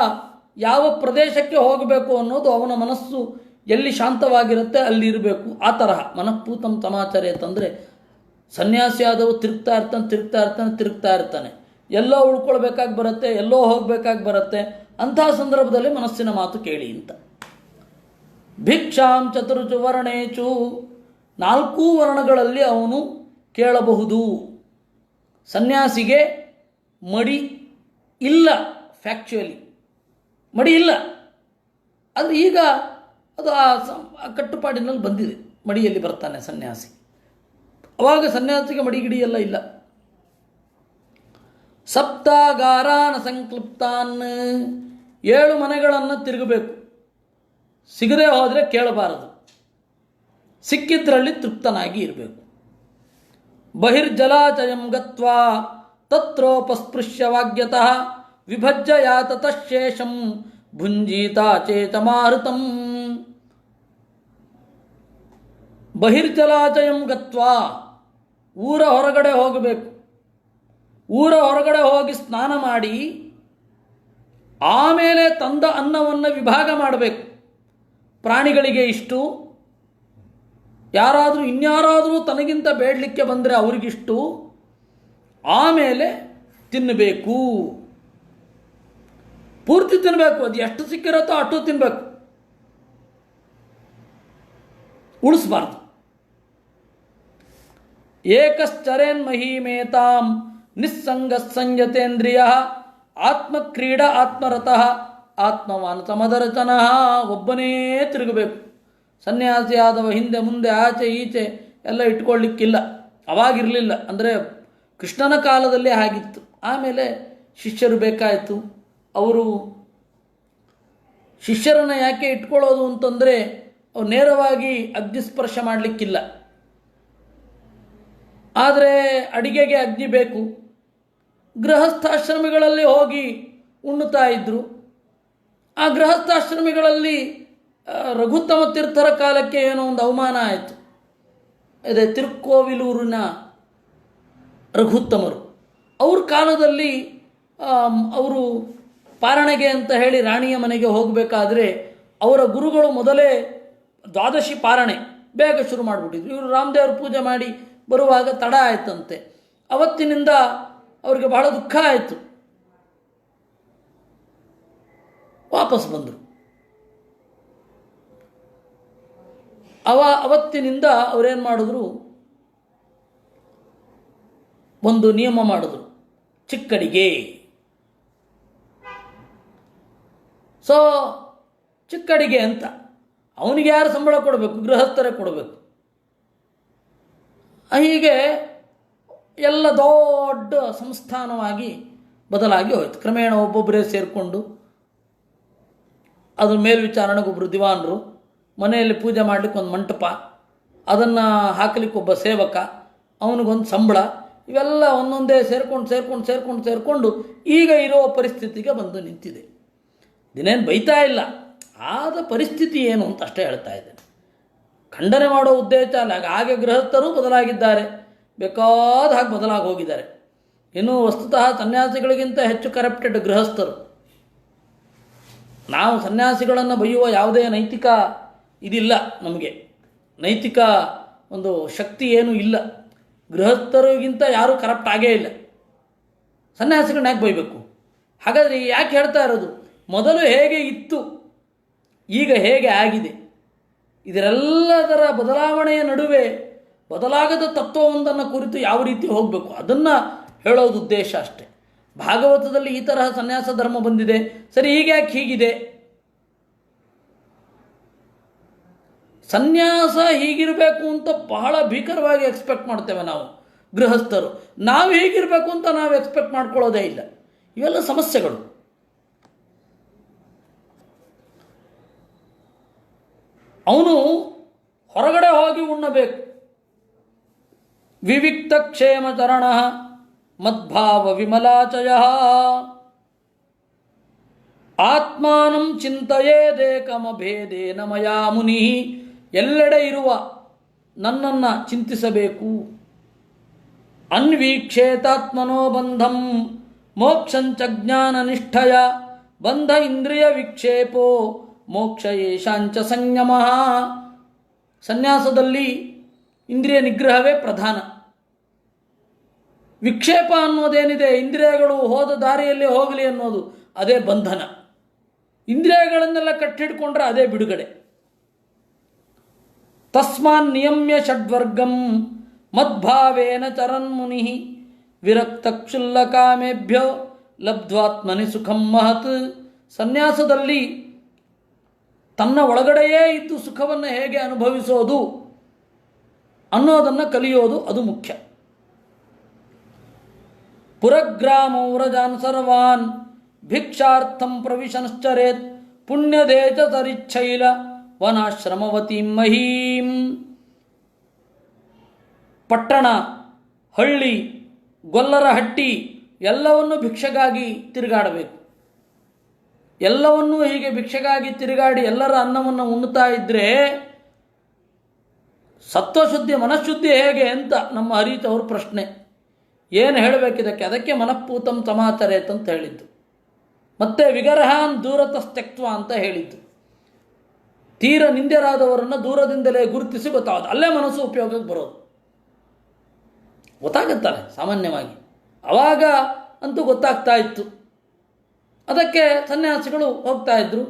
ಯಾವ ಪ್ರದೇಶಕ್ಕೆ ಹೋಗಬೇಕು ಅನ್ನೋದು ಅವನ ಮನಸ್ಸು ಎಲ್ಲಿ ಶಾಂತವಾಗಿರುತ್ತೆ ಅಲ್ಲಿ ಇರಬೇಕು. ಆ ತರಹ ಮನಃಪೂತಂ ಸಮಾಚರೇತ್ ಅಂದರೆ ಸನ್ಯಾಸಿಯಾದವು ತಿರುಗ್ತಾ ಇರ್ತಾನೆ. ಎಲ್ಲೋ ಉಳ್ಕೊಳ್ಬೇಕಾಗಿ ಬರುತ್ತೆ, ಎಲ್ಲೋ ಹೋಗಬೇಕಾಗಿ ಬರುತ್ತೆ. ಅಂತಹ ಸಂದರ್ಭದಲ್ಲಿ ಮನಸ್ಸಿನ ಮಾತು ಕೇಳಿ ಅಂತ. ಭಿಕ್ಷಾಂ ಚತುರ್ಷು ವರ್ಣೇಚು, 4 ವರ್ಣಗಳಲ್ಲಿ ಅವನು ಕೇಳಬಹುದು. ಸನ್ಯಾಸಿಗೆ ಮಡಿ ಇಲ್ಲ, ಫ್ಯಾಕ್ಚುಯಲಿ ಮಡಿ ಇಲ್ಲ. ಆದರೆ ಈಗ ಅದು ಆ ಕಟ್ಟುಪಾಡಿನಲ್ಲಿ ಬಂದಿದೆ. ಮಡಿಯಲ್ಲಿ ಬರ್ತಾನೆ ಸನ್ಯಾಸಿ. ಅವಾಗ ಸನ್ಯಾಸಿಗೆ ಮಡಿಗಿಡಿ ಎಲ್ಲ ಇಲ್ಲ. ಸಪ್ತಾಗಾರಾನ ಸಂಕ್ಲಿಪ್ತಾನ್, 7 ಮನೆಗಳನ್ನು ತಿರುಗಬೇಕು. ಸಿಗದೆ ಹೋದರೆ ಕೇಳಬಾರದು, ಸಿಕ್ಕಿದ್ರಲ್ಲಿ ತೃಪ್ತನಾಗಿ ಇರಬೇಕು. ಬಹಿರ್ಜಲಾಚಯಂ ಗತ್ವಾ ತತ್ರೋಪಸ್ಪೃಶ್ಯ ವಾಗ್ಯತಃ ವಿಭಜ್ಯ ಯಾತತಃ ಶೇಷಂ ಭುಂಜೀತಾ ಚೇತಮಾರುತಂ. ಬಹಿರ್ಜಲಾಚಯಂ ಗತ್ವಾ, ಊರ ಹೊರಗಡೆ ಹೋಗಬೇಕು. ಊರ ಹೊರಗಡೆ ಹೋಗಿ ಸ್ನಾನ ಮಾಡಿ ಆಮೇಲೆ ತಂದ ಅನ್ನವನ್ನು ವಿಭಾಗ ಮಾಡಬೇಕು. ಪ್ರಾಣಿಗಳಿಗೆ ಇಷ್ಟು, ಇನ್ಯಾರಾದರೂ ತನಗಿಂತ ಬೇಡಲಿಕ್ಕೆ ಬಂದರೆ ಅವರಿಗಿಷ್ಟು, ಆಮೇಲೆ ತಿನ್ನಬೇಕು. ಪೂರ್ತಿ ತಿನ್ನಬೇಕು. ಅದು ಎಷ್ಟು ಸಿಕ್ಕಿರತ್ತೋ ಅಷ್ಟು ತಿನ್ನಬೇಕು, ಉಳಿಸಬಾರ್ದು. ಏಕಶ್ಚರೇನ್ ಮಹೀಮೇತಾಂ ನಿಸ್ಸಂಗ ಸಂಯತೇಂದ್ರಿಯ ಆತ್ಮಕ್ರೀಡ ಆತ್ಮರತಃ ಆತ್ಮವಾನ್ ಸಮದರಚನಃ. ಒಬ್ಬನೇ ತಿರುಗಬೇಕು. ಸನ್ಯಾಸಿಯಾದವ ಹಿಂದೆ ಮುಂದೆ ಆಚೆ ಈಚೆ ಎಲ್ಲ ಇಟ್ಕೊಳ್ಳಿಕ್ಕಿಲ್ಲ. ಅವಾಗಿರಲಿಲ್ಲ, ಅಂದರೆ ಕೃಷ್ಣನ ಕಾಲದಲ್ಲೇ ಆಗಿತ್ತು. ಆಮೇಲೆ ಶಿಷ್ಯರು ಬೇಕಾಯಿತು. ಅವರು ಶಿಷ್ಯರನ್ನು ಯಾಕೆ ಇಟ್ಕೊಳ್ಳೋದು ಅಂತಂದರೆ ಅವ್ರು ನೇರವಾಗಿ ಅಗ್ನಿಸ್ಪರ್ಶ ಮಾಡಲಿಕ್ಕಿಲ್ಲ. ಆದರೆ ಅಡಿಗೆಗೆ ಅಗ್ನಿ ಬೇಕು. ಗೃಹಸ್ಥಾಶ್ರಮಿಗಳಲ್ಲಿ ಹೋಗಿ ಉಣ್ಣುತ್ತಾ ಇದ್ದರು. ಆ ಗೃಹಸ್ಥಾಶ್ರಮಿಗಳಲ್ಲಿ ರಘುತ್ತಮ ತೀರ್ಥರ ಕಾಲಕ್ಕೆ ಏನೋ ಒಂದು ಅವಮಾನ ಆಯಿತು. ಅದೇ ತಿರುಕ್ಕೋವಿಲೂರಿನ ರಘುತ್ತಮರು ಅವ್ರ ಕಾಲದಲ್ಲಿ ಅವರು ಪಾರಣೆಗೆ ಅಂತ ಹೇಳಿ ರಾಣಿಯ ಮನೆಗೆ ಹೋಗಬೇಕಾದ್ರೆ ಅವರ ಗುರುಗಳು ಮೊದಲೇ ದ್ವಾದಶಿ ಪಾರಣೆ ಬೇಗ ಶುರು ಮಾಡಿಬಿಟ್ಟಿದ್ರು. ಇವರು ರಾಮದೇವ್ರ ಪೂಜೆ ಮಾಡಿ ಬರುವಾಗ ತಡ ಆಯ್ತಂತೆ. ಅವತ್ತಿನಿಂದ ಅವರಿಗೆ ಬಹಳ ದುಃಖ ಆಯಿತು. ವಾಪಸ್ ಬಂದರು. ಅವತ್ತಿನಿಂದ ಅವರೇನು ಮಾಡಿದ್ರು, ಒಂದು ನಿಯಮ ಮಾಡಿದ್ರು, ಚಿಕ್ಕಡಿಗೆ. ಸೊ ಚಿಕ್ಕಡಿಗೆ ಅಂತ ಅವನಿಗೆ ಯಾರು ಸಂಬಳ ಕೊಡಬೇಕು? ಗೃಹಸ್ಥರೇ ಕೊಡಬೇಕು. ಹೀಗೆ ಎಲ್ಲ ದೊಡ್ಡ ಸಂಸ್ಥಾನವಾಗಿ ಬದಲಾಗಿ ಹೋಯಿತು. ಕ್ರಮೇಣ ಒಬ್ಬೊಬ್ಬರೇ ಸೇರಿಕೊಂಡು ಅದ್ರ ಮೇಲ್ವಿಚಾರಣೆಗೆ ಒಬ್ಬರು ದಿವಾನರು, ಮನೆಯಲ್ಲಿ ಪೂಜೆ ಮಾಡಲಿಕ್ಕೆ ಒಂದು ಮಂಟಪ, ಅದನ್ನು ಹಾಕಲಿಕ್ಕೆ ಒಬ್ಬ ಸೇವಕ, ಅವನಿಗೊಂದು ಸಂಬಳ, ಇವೆಲ್ಲ ಒಂದೊಂದೇ ಸೇರಿಕೊಂಡು ಈಗ ಇರೋ ಪರಿಸ್ಥಿತಿಗೆ ಬಂದು ನಿಂತಿದೆ. ದಿನೇನು ಬೈತಾ ಇಲ್ಲ, ಆದ ಪರಿಸ್ಥಿತಿ ಏನು ಅಂತ ಅಷ್ಟೇ ಹೇಳ್ತಾ ಇದ್ದೇನೆ. ಖಂಡನೆ ಮಾಡೋ ಉದ್ದೇಶ ಅಲ್ಲ. ಹಾಗೆ ಗೃಹಸ್ಥರು ಬದಲಾಗಿದ್ದಾರೆ, ಬೇಕಾದ ಹಾಗೆ ಬದಲಾಗಿ ಹೋಗಿದ್ದಾರೆ. ಇನ್ನು ವಸ್ತುತಃ ಸನ್ಯಾಸಿಗಳಿಗಿಂತ ಹೆಚ್ಚು ಕರಪ್ಟೆಡ್ ಗೃಹಸ್ಥರು. ನಾವು ಸನ್ಯಾಸಿಗಳನ್ನು ಬೈಯುವ ಯಾವುದೇ ನೈತಿಕ ಇದಿಲ್ಲ, ನಮಗೆ ನೈತಿಕ ಒಂದು ಶಕ್ತಿ ಏನೂ ಇಲ್ಲ. ಗೃಹಸ್ಥರಿಗಿಂತ ಯಾರೂ ಕರಪ್ಟ್ ಆಗೇ ಇಲ್ಲ. ಸನ್ಯಾಸಿಗಳನ್ನ ಯಾಕೆ ಬೈಬೇಕು? ಹಾಗಾದರೆ ಯಾಕೆ ಹೇಳ್ತಾ ಇರೋದು? ಮೊದಲು ಹೇಗೆ ಇತ್ತು, ಈಗ ಹೇಗೆ ಆಗಿದೆ, ಇದರೆಲ್ಲದರ ಬದಲಾವಣೆಯ ನಡುವೆ ಬದಲಾಗದ ತತ್ವವೊಂದನ್ನು ಕುರಿತು ಯಾವ ರೀತಿ ಹೋಗಬೇಕು ಅದನ್ನು ಹೇಳೋದು ಉದ್ದೇಶ ಅಷ್ಟೆ. ಭಾಗವತದಲ್ಲಿ ಈ ತರಹ ಸನ್ಯಾಸ ಧರ್ಮ ಬಂದಿದೆ, ಸರಿ ಈಗ ಯಾಕೆ ಹೀಗಿದೆ? ಸನ್ಯಾಸ ಹೀಗಿರಬೇಕು ಅಂತ ಬಹಳ ಭೀಕರವಾಗಿ ಎಕ್ಸ್ಪೆಕ್ಟ್ ಮಾಡ್ತೇವೆ ನಾವು ಗೃಹಸ್ಥರು. ನಾವು ಹೀಗಿರಬೇಕು ಅಂತ ನಾವು ಎಕ್ಸ್ಪೆಕ್ಟ್ ಮಾಡ್ಕೊಳ್ಳೋದೇ ಇಲ್ಲ. ಇವೆಲ್ಲ ಸಮಸ್ಯೆಗಳು. ಅವನು ಹೊರಗಡೆ ಹೋಗಿ ಉಣ್ಣಬೇಕು. ವಿವಿಕ್ತ ಕ್ಷೇಮ ಚರಣ ಮದ್ಭಾವ ವಿಮಲಾಚಯ ಆತ್ಮಾನಂ ಚಿಂತೆಯೇದೇಕಮಭೇದೇನ ಮಯಾ ಮುನಿ. ಎಲ್ಲೆಡೆ ಇರುವ ನನ್ನನ್ನು ಚಿಂತಿಸಬೇಕು. ಅನ್ವೀಕ್ಷೇತಾತ್ಮನೋ ಬಂಧಂ ಮೋಕ್ಷಂಚ ಜ್ಞಾನ ನಿಷ್ಠಯ ಬಂಧ ಇಂದ್ರಿಯ ವಿಕ್ಷೇಪೋ ಮೋಕ್ಷ ಯೇಷಾಂಚ ಸಂಯಮ. ಸನ್ಯಾಸದಲ್ಲಿ ಇಂದ್ರಿಯ ನಿಗ್ರಹವೇ ಪ್ರಧಾನ. ವಿಕ್ಷೇಪ ಅನ್ನೋದೇನಿದೆ, ಇಂದ್ರಿಯಗಳು ಹೋದ ದಾರಿಯಲ್ಲಿ ಹೋಗಲಿ ಅನ್ನೋದು, ಅದೇ ಬಂಧನ. ಇಂದ್ರಿಯಗಳನ್ನೆಲ್ಲ ಕಟ್ಟಿಡ್ಕೊಂಡ್ರೆ ಅದೇ ಬಿಡುಗಡೆ. ತಸ್ಮಾನ್ ನಿಯಮ್ಯ ಷಡ್ವರ್ಗಂ ಮದ್ಭಾವೇನ ಚರನ್ಮುನಿ ವಿರಕ್ತ ಕ್ಷುಲ್ಲಕಾಮೇಭ್ಯೋ ಲಬ್ಧ್ವಾತ್ಮನಿ ಸುಖಂ ಮಹತ್. ಸನ್ಯಾಸದಲ್ಲಿ ತನ್ನ ಒಳಗಡೆಯೇ ಇದ್ದು ಸುಖವನ್ನು ಹೇಗೆ ಅನುಭವಿಸೋದು ಅನ್ನೋದನ್ನು ಕಲಿಯೋದು ಅದು ಮುಖ್ಯ. ಪುರಗ್ರಾಮೌರಜಾನ್ ಸರ್ವಾನ್ ಭಿಕ್ಷಾರ್ಥಂ ಪ್ರವಿಶನಶ್ಚರೇತ್ ಪುಣ್ಯದೇಚ ಸರಿಚ್ಛೈಲ ವನಾಶ್ರಮವತೀಂ ಮಹೀಂ. ಪಟ್ಟಣ, ಹಳ್ಳಿ, ಗೊಲ್ಲರ ಹಟ್ಟಿ ಎಲ್ಲವನ್ನೂ ಭಿಕ್ಷೆಗಾಗಿ ತಿರುಗಾಡಬೇಕು. ಎಲ್ಲವನ್ನೂ ಹೀಗೆ ಭಿಕ್ಷೆಗಾಗಿ ತಿರುಗಾಡಿ ಎಲ್ಲರ ಅನ್ನವನ್ನು ಉಣ್ಣುತ್ತಾ ಇದ್ದರೆ ಸತ್ವಶುದ್ಧಿ ಮನಃಶುದ್ಧಿ ಹೇಗೆ ಅಂತ ನಮ್ಮ ಹರಿತವ್ರ ಪ್ರಶ್ನೆ. ಏನು ಹೇಳಬೇಕಿದಕ್ಕೆ? ಅದಕ್ಕೆ ಮನಃಪೂತಂ ಸಮಾಚರೇತ್ ಅಂತ ಹೇಳಿದ್ದು. ಮತ್ತೆ ವಿಗರ್ಹಾನ್ ದೂರತಸ್ತ್ಯಕ್ತ್ವ ಅಂತ ಹೇಳಿದ್ದು. ತೀರ ನಿಂದ್ಯರಾದವರನ್ನು ದೂರದಿಂದಲೇ ಗುರುತಿಸಿ ಗೊತ್ತಾಗೋದು, ಅಲ್ಲೇ ಮನಸ್ಸು ಉಪಯೋಗಕ್ಕೆ ಬರೋದು. ಗೊತ್ತಾಗುತ್ತಾರೆ ಸಾಮಾನ್ಯವಾಗಿ, ಆವಾಗ ಅಂತೂ ಗೊತ್ತಾಗ್ತಾ ಇತ್ತು. ಅದಕ್ಕೆ ಸನ್ಯಾಸಿಗಳು ಹೋಗ್ತಾ ಇದ್ರು.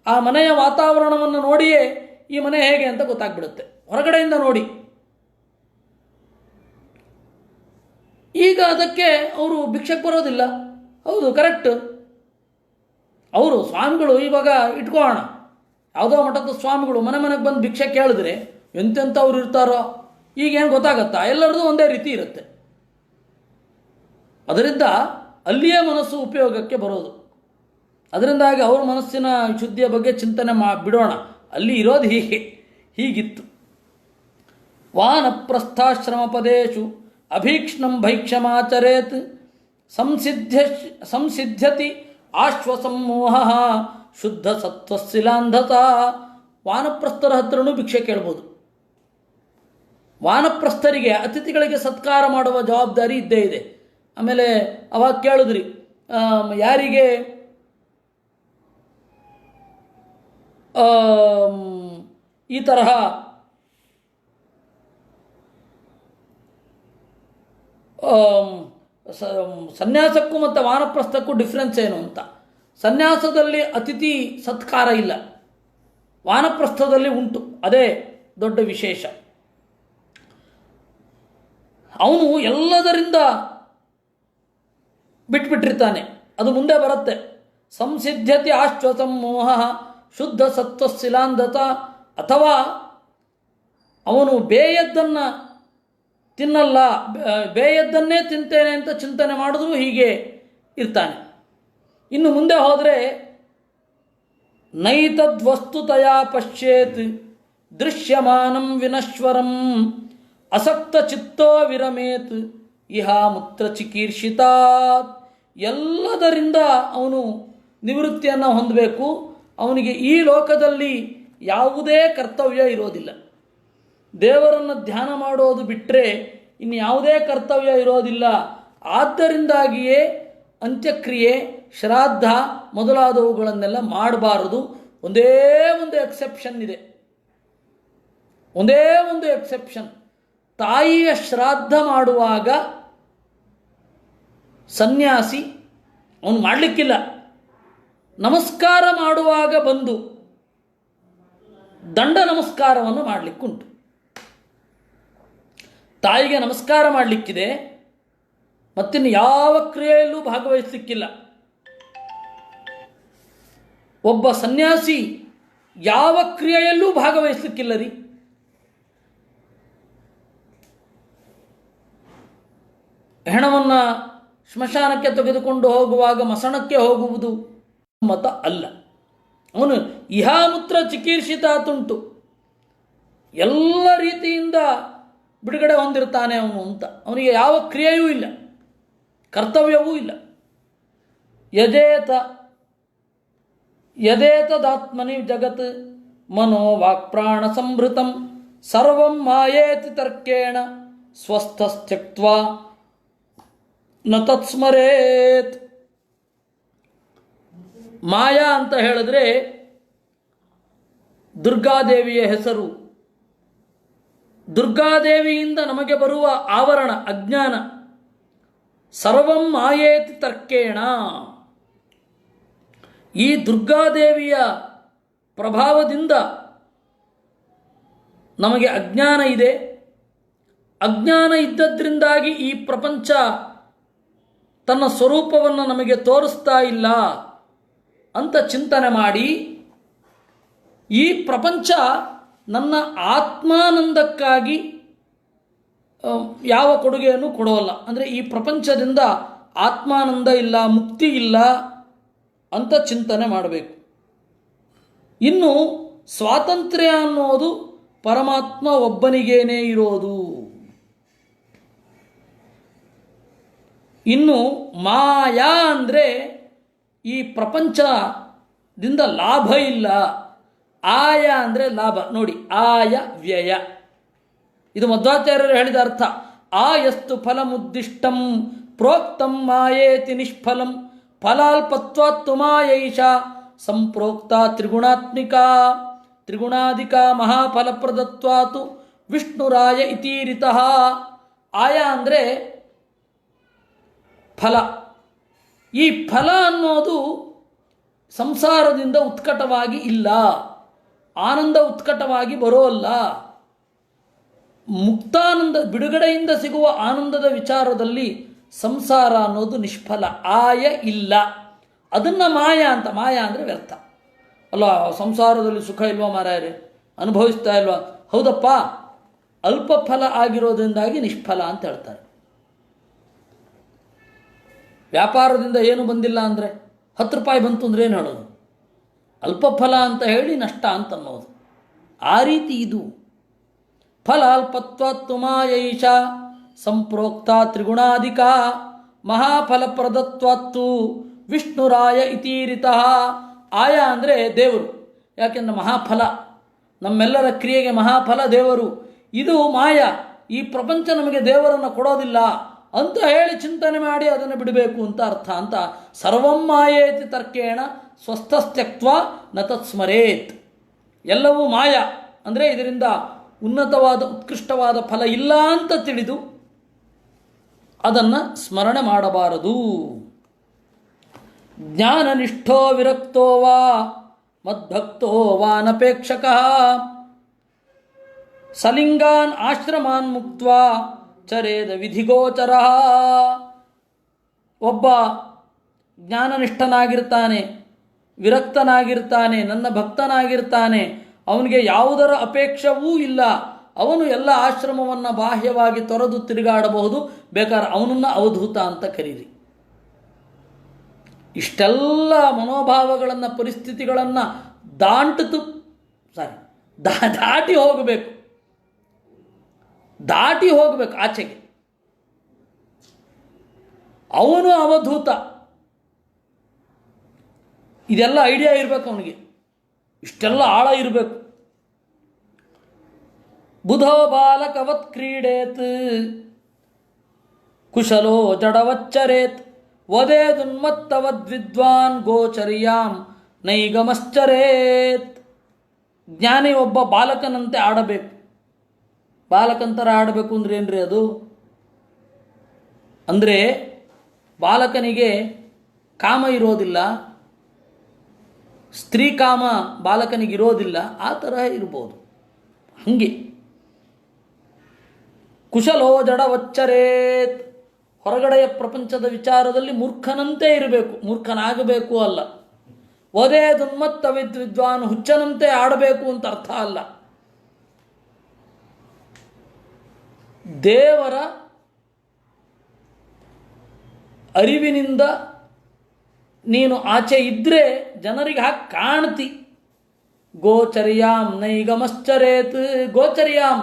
ಆ ಮನೆಯ ವಾತಾವರಣವನ್ನು ನೋಡಿಯೇ ಈ ಮನೆ ಹೇಗೆ ಅಂತ ಗೊತ್ತಾಗ್ಬಿಡುತ್ತೆ, ಹೊರಗಡೆಯಿಂದ ನೋಡಿ. ಈಗ ಅದಕ್ಕೆ ಅವರು ಭಿಕ್ಷಕ್ಕೆ ಬರೋದಿಲ್ಲ. ಹೌದು, ಕರೆಕ್ಟ್. ಅವರು ಸ್ವಾಮಿಗಳು ಇವಾಗ ಇಟ್ಕೋಣ, ಯಾವುದೋ ಮಠದ ಸ್ವಾಮಿಗಳು ಮನೆ ಮನೆಗೆ ಬಂದು ಭಿಕ್ಷೆ ಕೇಳಿದ್ರೆ ಎಂತೆಂಥವ್ರು ಇರ್ತಾರೋ ಈಗೇನು ಗೊತ್ತಾಗತ್ತಾ? ಎಲ್ಲರದು ಒಂದೇ ರೀತಿ ಇರುತ್ತೆ. ಅದರಿಂದ ಅಲ್ಲಿಯೇ ಮನಸ್ಸು ಉಪಯೋಗಕ್ಕೆ ಬರೋದು. ಅದರಿಂದಾಗಿ ಅವ್ರ ಮನಸ್ಸಿನ ಶುದ್ಧಿಯ ಬಗ್ಗೆ ಚಿಂತನೆ ಬಿಡೋಣ. ಅಲ್ಲಿ ಇರೋದು ಹೀಗಿತ್ತು. ವಾನಪ್ರಸ್ಥಾಶ್ರಮ ಪದೇಶು ಅಭೀಕ್ಷ್ಣಂ ಭೈಕ್ಷಮಾಚರೇತ್ ಸಂಸಿದ್ಧ್ಯತಿ ಆಶ್ವಸಮ್ಮೋಹ ಶುದ್ಧ ಸತ್ವಶಿಲಾಂಧತ. ವಾನಪ್ರಸ್ಥರ ಹತ್ರನೂ ಭಿಕ್ಷೆ ಕೇಳ್ಬೋದು. ವಾನಪ್ರಸ್ಥರಿಗೆ ಅತಿಥಿಗಳಿಗೆ ಸತ್ಕಾರ ಮಾಡುವ ಜವಾಬ್ದಾರಿ ಇದ್ದೇ ಇದೆ. ಆಮೇಲೆ ಅವಾಗ ಕೇಳಿದ್ರಿ, ಯಾರಿಗೆ ಈ ತರಹ ಸನ್ಯಾಸಕ್ಕೂ ಮತ್ತು ವಾನಪ್ರಸ್ಥಕ್ಕೂ ಡಿಫ್ರೆನ್ಸ್ ಏನು ಅಂತ. ಸನ್ಯಾಸದಲ್ಲಿ ಅತಿಥಿ ಸತ್ಕಾರ ಇಲ್ಲ, ವಾನಪ್ರಸ್ಥದಲ್ಲಿ ಉಂಟು. ಅದೇ ದೊಡ್ಡ ವಿಶೇಷ. ಅವನು ಎಲ್ಲದರಿಂದ ಬಿಟ್ಬಿಟ್ಟಿರ್ತಾನೆ, ಅದು ಮುಂದೆ ಬರುತ್ತೆ. ಸಂಸಿದ್ಧ್ಯತೆ ಆಶ್ವಸಮ್ಮೋಹ ಶುದ್ಧ ಸತ್ವಶಿಲಾಂಧತ. ಅಥವಾ ಅವನು ಬೇಯದ್ದನ್ನು ತಿನ್ನಲ್ಲ, ಬೇಯದ್ದನ್ನೇ ತಿಂತೇನೆ ಅಂತ ಚಿಂತನೆ ಮಾಡಿದ್ರೂ ಹೀಗೆ ಇರ್ತಾನೆ. ಇನ್ನು ಮುಂದೆ ಹೋದರೆ ನೈತದ್ವಸ್ತುತಯ ಪಶ್ಯೇತ್ ದೃಶ್ಯಮಾನಂ ವಿನಶ್ವರಂ ಅಸಕ್ತ ಚಿತ್ತೋ ವಿರಮೇತ್ ಇಹ ಮುತ್ರ ಚಿಕೀರ್ಷಿತಾತ್. ಎಲ್ಲದರಿಂದ ಅವನು ನಿವೃತ್ತಿಯನ್ನು ಹೊಂದಬೇಕು. ಅವನಿಗೆ ಈ ಲೋಕದಲ್ಲಿ ಯಾವುದೇ ಕರ್ತವ್ಯ ಇರೋದಿಲ್ಲ. ದೇವರನ್ನು ಧ್ಯಾನ ಮಾಡೋದು ಬಿಟ್ಟರೆ ಇನ್ನು ಯಾವುದೇ ಕರ್ತವ್ಯ ಇರೋದಿಲ್ಲ. ಆದ್ದರಿಂದಾಗಿಯೇ ಅಂತ್ಯಕ್ರಿಯೆ, ಶ್ರಾದ್ದ ಮೊದಲಾದವುಗಳನ್ನೆಲ್ಲ ಮಾಡಬಾರದು. ಒಂದೇ ಒಂದು ಎಕ್ಸೆಪ್ಷನ್ ಇದೆ, ಒಂದೇ ಒಂದು ಎಕ್ಸೆಪ್ಷನ್. ತಾಯಿಯ ಶ್ರಾದ್ದ ಮಾಡುವಾಗ ಸನ್ಯಾಸಿ ಅವನು ಮಾಡಲಿಕ್ಕಿಲ್ಲ, ನಮಸ್ಕಾರ ಮಾಡುವಾಗ ಬಂದು ದಂಡ ನಮಸ್ಕಾರವನ್ನು ಮಾಡಲಿಕ್ಕುಂಟು. ತಾಯಿಗೆ ನಮಸ್ಕಾರ ಮಾಡಲಿಕ್ಕಿದೆ, ಮತ್ತಿನ್ನು ಯಾವ ಕ್ರಿಯೆಯಲ್ಲೂ ಭಾಗವಹಿಸಲಿಕ್ಕಿಲ್ಲ. ಒಬ್ಬ ಸನ್ಯಾಸಿ ಯಾವ ಕ್ರಿಯೆಯಲ್ಲೂ ಭಾಗವಹಿಸಲಿಕ್ಕಿಲ್ಲ ರೀ. ಹೆಣವನ್ನು ಸ್ಮಶಾನಕ್ಕೆ ತೆಗೆದುಕೊಂಡು ಹೋಗುವಾಗ ಮಸಣಕ್ಕೆ ಹೋಗುವುದು ಮತ ಅಲ್ಲ. ಅವನು ಇಹಾಮೂತ್ರ ಚಿಕೀರ್ಷಿತಾತುಂಟು, ಎಲ್ಲ ರೀತಿಯಿಂದ ಬಿಡುಗಡೆ ಹೊಂದಿರ್ತಾನೆ ಅವನು ಅಂತ. ಅವನಿಗೆ ಯಾವ ಕ್ರಿಯೆಯೂ ಇಲ್ಲ, ಕರ್ತವ್ಯವೂ ಇಲ್ಲ. ಯದೇತದಾತ್ಮನಿ ಜಗತ್ ಮನೋ ವಾಕ್ಪ್ರಾಣ ಸಂಭೃತಂ ಸರ್ವಂ ಮಾಯೇತಿ ತರ್ಕೇಣ ಸ್ವಸ್ಥಸ್ತ್ಯಕ್ತ್ವಾ ನ ತತ್ಸ್ಮರೇತ್. ಮಾಯಾ ಅಂತ ಹೇಳಿದ್ರೆ ದುರ್ಗಾದೇವಿಯ ಹೆಸರು. ದುರ್ಗಾದೇವಿಯಿಂದ ನಮಗೆ ಬರುವ ಆವರಣ ಅಜ್ಞಾನ. ಸರ್ವಂ ಮಾಯೇತಿ ತರ್ಕೇಣ. ಈ ದುರ್ಗಾದೇವಿಯ ಪ್ರಭಾವದಿಂದ ನಮಗೆ ಅಜ್ಞಾನ ಇದೆ. ಅಜ್ಞಾನ ಇದ್ದದ್ರಿಂದಾಗಿ ಈ ಪ್ರಪಂಚ ತನ್ನ ಸ್ವರೂಪವನ್ನು ನಮಗೆ ತೋರಿಸ್ತಾ ಇಲ್ಲ ಅಂತ ಚಿಂತನೆ ಮಾಡಿ, ಈ ಪ್ರಪಂಚ ನನ್ನ ಆತ್ಮಾನಂದಕ್ಕಾಗಿ ಯಾವ ಕೊಡುಗೆಯನ್ನು ಕೊಡೋಲ್ಲ. ಅಂದರೆ ಈ ಪ್ರಪಂಚದಿಂದ ಆತ್ಮಾನಂದ ಇಲ್ಲ, ಮುಕ್ತಿ ಇಲ್ಲ ಅಂತ ಚಿಂತನೆ ಮಾಡಬೇಕು. ಇನ್ನು ಸ್ವಾತಂತ್ರ್ಯ ಅನ್ನೋದು ಪರಮಾತ್ಮ ಒಬ್ಬನಿಗೇನೇ ಇರೋದು. ಇನ್ನು ಮಾಯಾ ಅಂದರೆ ಈ ಪ್ರಪಂಚದಿಂದ ಲಾಭ ಇಲ್ಲ. ಆಯ ಅಂದರೆ ಲಾಭ. ನೋಡಿ, ಆಯ ವ್ಯಯ, ಇದು ಮಧ್ವಾಚಾರ್ಯರು ಹೇಳಿದ ಅರ್ಥ. ಆಯಸ್ತು ಫಲಮುದ್ದಿಷ್ಟಂ ಪ್ರೋಕ್ತಂ ಮಾಯೇತಿ ನಿಷ್ಫಲಂ ಫಲಾಲ್ಪತ್ವಾತ್ತು ಮಾಯೈಷ ಸಂಪ್ರೋಕ್ತ ತ್ರಿಗುಣಾತ್ಮಿಕಾ ತ್ರಿಗುಣಾಧಿಕಾ ಮಹಾಫಲಪ್ರದತ್ವಾತು ವಿಷ್ಣುರಾಯ ಇತೀರಿತಃ. ಆಯ ಅಂದರೆ ಫಲ. ಈ ಫಲ ಅನ್ನೋದು ಸಂಸಾರದಿಂದ ಉತ್ಕಟವಾಗಿ ಇಲ್ಲ, ಆನಂದ ಉತ್ಕಟವಾಗಿ ಬರೋಲ್ಲ. ಮುಕ್ತಾನಂದ, ಬಿಡುಗಡೆಯಿಂದ ಸಿಗುವ ಆನಂದದ ವಿಚಾರದಲ್ಲಿ ಸಂಸಾರ ಅನ್ನೋದು ನಿಷ್ಫಲ, ಆಯ ಇಲ್ಲ. ಅದನ್ನು ಮಾಯಾ ಅಂತ. ಮಾಯಾ ಅಂದರೆ ವ್ಯರ್ಥ ಅಲ್ಲ. ಸಂಸಾರದಲ್ಲಿ ಸುಖ ಇಲ್ವಾ ಮಾರಾಯರೆ, ಅನುಭವಿಸ್ತಾ ಇಲ್ವಾ? ಹೌದಪ್ಪ, ಅಲ್ಪ ಫಲ ಆಗಿರೋದ್ರಿಂದಾಗಿ ನಿಷ್ಫಲ ಅಂತ ಹೇಳ್ತಾರೆ. ವ್ಯಾಪಾರದಿಂದ ಏನು ಬಂದಿಲ್ಲ ಅಂದರೆ 10 ರೂಪಾಯಿ ಬಂತು ಅಂದರೆ ಏನು ಹೇಳೋದು? ಅಲ್ಪ ಫಲ ಅಂತ ಹೇಳಿ ನಷ್ಟ ಅಂತ ಅನ್ನೋದು. ಆ ರೀತಿ ಇದು. ಫಲ ಅಲ್ಪತ್ವಾತ್ತು ಮಾಯೈಷ ಸಂಪ್ರೋಕ್ತ ತ್ರಿಗುಣಾಧಿಕ ಮಹಾಫಲಪ್ರದತ್ವಾತ್ತು ವಿಷ್ಣುರಾಯ ಇತೀರಿತಃ. ಆಯ ಅಂದರೆ ದೇವರು. ಯಾಕೆಂದರೆ ಮಹಾಫಲ, ನಮ್ಮೆಲ್ಲರ ಕ್ರಿಯೆಗೆ ಮಹಾಫಲ ದೇವರು. ಇದು ಮಾಯ, ಈ ಪ್ರಪಂಚ ನಮಗೆ ದೇವರನ್ನು ಕೊಡೋದಿಲ್ಲ ಅಂತ ಹೇಳಿ ಚಿಂತನೆ ಮಾಡಿ ಅದನ್ನು ಬಿಡಬೇಕು ಅಂತ ಅರ್ಥ. ಅಂತ ಸರ್ವಂ ಮಾಯೇತಿ ತರ್ಕೇಣ ಸ್ವಸ್ಥಸ್ತ್ಯಕ್ತ್ವಾ ನ ತತ್ಸ್ಮರೇತ್. ಎಲ್ಲವೂ ಮಾಯ ಅಂದರೆ ಇದರಿಂದ ಉನ್ನತವಾದ ಉತ್ಕೃಷ್ಟವಾದ ಫಲ ಇಲ್ಲ ಅಂತ ತಿಳಿದು ಅದನ್ನು ಸ್ಮರಣೆ ಮಾಡಬಾರದು. ಜ್ಞಾನನಿಷ್ಠೋ ವಿರಕ್ತೋ ವಾ ಮದ್ಭಕ್ತೋ ವಾನಪೇಕ್ಷಕಃ ಸಲಿಂಗಾನ್ ಆಶ್ರಮಾನ್ ಮುಕ್ತ್ವಾ ಚರೇದ ವಿಧಿಗೋಚರ. ಒಬ್ಬ ಜ್ಞಾನನಿಷ್ಠನಾಗಿರ್ತಾನೆ, ವಿರಕ್ತನಾಗಿರ್ತಾನೆ, ನನ್ನ ಭಕ್ತನಾಗಿರ್ತಾನೆ, ಅವನಿಗೆ ಯಾವುದರ ಅಪೇಕ್ಷವೂ ಇಲ್ಲ. ಅವನು ಎಲ್ಲ ಆಶ್ರಮವನ್ನು ಬಾಹ್ಯವಾಗಿ ತೊರೆದು ತಿರುಗಾಡಬಹುದು, ಬೇಕಾದ್ರೆ ಅವನನ್ನು ಅವಧೂತ ಅಂತ ಕರೀರಿ. ಇಷ್ಟೆಲ್ಲ ಮನೋಭಾವಗಳನ್ನು, ಪರಿಸ್ಥಿತಿಗಳನ್ನು ದಾಟಿ ಹೋಗಬೇಕು, ದಾಟಿ ಹೋಗಬೇಕು ಆಚೆಗೆ. ಅವನು ಅವಧೂತ. ಇದೆಲ್ಲ ಐಡಿಯಾ ಇರಬೇಕು ಅವನಿಗೆ, ಇಷ್ಟೆಲ್ಲ ಆಳ ಇರಬೇಕು. ಬುಧೋ ಬಾಲಕವತ್ ಕ್ರೀಡೇತ್ ಕುಶಲೋ ಜಡವಚ್ಚರೇತ್ ವದೇದುನ್ಮತ್ತವದ್ವಿದ್ವಾನ್ ಗೋಚರ್ಯಾಂ ನೈಗಮಶ್ಚರೇತ್. ಜ್ಞಾನಿ ಒಬ್ಬ ಬಾಲಕನಂತೆ ಆಡಬೇಕು. ಬಾಲಕಂತರ ಆಡಬೇಕು ಅಂದ್ರೆ ಏನ್ರಿ ಅದು? ಅಂದರೆ ಬಾಲಕನಿಗೆ ಕಾಮ ಇರೋದಿಲ್ಲ, ಸ್ತ್ರೀ ಕಾಮ ಬಾಲಕನಿಗಿರೋದಿಲ್ಲ, ಆ ತರಹ ಇರ್ಬೋದು. ಹಂಗೆ ಕುಶಲೋ ಜಡವಚ್ಚರೇತ್, ಹೊರಗಡೆಯ ಪ್ರಪಂಚದ ವಿಚಾರದಲ್ಲಿ ಮೂರ್ಖನಂತೆ ಇರಬೇಕು, ಮೂರ್ಖನಾಗಬೇಕು ಅಲ್ಲ. ಒದೇ ದುನ್ಮತ್ತ ವಿದ್ವಾನ್, ಹುಚ್ಚನಂತೆ ಆಡಬೇಕು ಅಂತ ಅರ್ಥ ಅಲ್ಲ. ದೇವರ ಅರಿವಿನಿಂದ ನೀನು ಆಚೆ ಇದ್ದರೆ ಜನರಿಗೆ ಹಾಕಿ ಕಾಣ್ತಿ. ಗೋಚರ್ಯಾಂ ನೈಗಮಶ್ಚರೇತ್, ಗೋಚರ್ಯಾಂ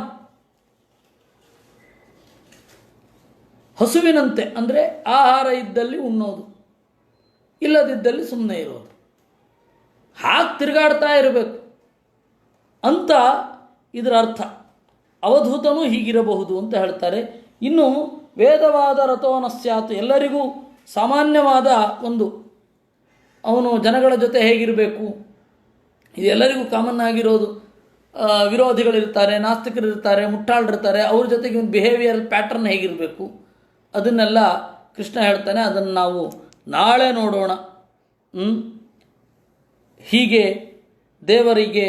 ಹಸುವಿನಂತೆ, ಅಂದರೆ ಆಹಾರ ಇದ್ದಲ್ಲಿ ಉಣ್ಣೋದು, ಇಲ್ಲದಿದ್ದಲ್ಲಿ ಸುಮ್ಮನೆ ಇರೋದು, ಹಾಗೆ ತಿರುಗಾಡ್ತಾ ಇರಬೇಕು ಅಂತ ಇದರ ಅರ್ಥ. ಅವಧೂತನೂ ಹೀಗಿರಬಹುದು ಅಂತ ಹೇಳ್ತಾರೆ. ಇನ್ನು ವೇದವಾದ ರಥೋನ ಸ್ಯಾತ್, ಎಲ್ಲರಿಗೂ ಸಾಮಾನ್ಯವಾದ ಒಂದು, ಅವನು ಜನಗಳ ಜೊತೆ ಹೇಗಿರಬೇಕು, ಇದು ಎಲ್ಲರಿಗೂ ಕಾಮನ್ ಆಗಿರೋದು. ವಿರೋಧಿಗಳಿರ್ತಾರೆ, ನಾಸ್ತಿಕರಿರ್ತಾರೆ, ಮುಟ್ಟಾಳರಿರ್ತಾರೆ, ಅವ್ರ ಜೊತೆಗೆ ಒಂದು ಬಿಹೇವಿಯರ್ ಪ್ಯಾಟರ್ನ್ ಹೇಗಿರಬೇಕು ಅದನ್ನೆಲ್ಲ ಕೃಷ್ಣ ಹೇಳ್ತಾನೆ. ಅದನ್ನು ನಾವು ನಾಳೆ ನೋಡೋಣ. ಹೀಗೆ ದೇವರಿಗೆ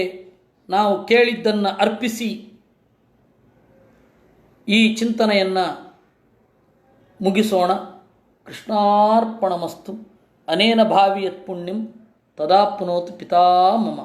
ನಾವು ಕೇಳಿದ್ದನ್ನು ಅರ್ಪಿಸಿ ಈ ಚಿಂತನೆಯನ್ನು ಮುಗಿಸೋಣ. ಕೃಷ್ಣಾರ್ಪಣಮಸ್ತು. ಅನೇನ ಭಾವಿ ಯತ್ ಪುಣ್ಯಂ ತದಾಪ್ನೋತು ಪಿತಾ ಮಮ.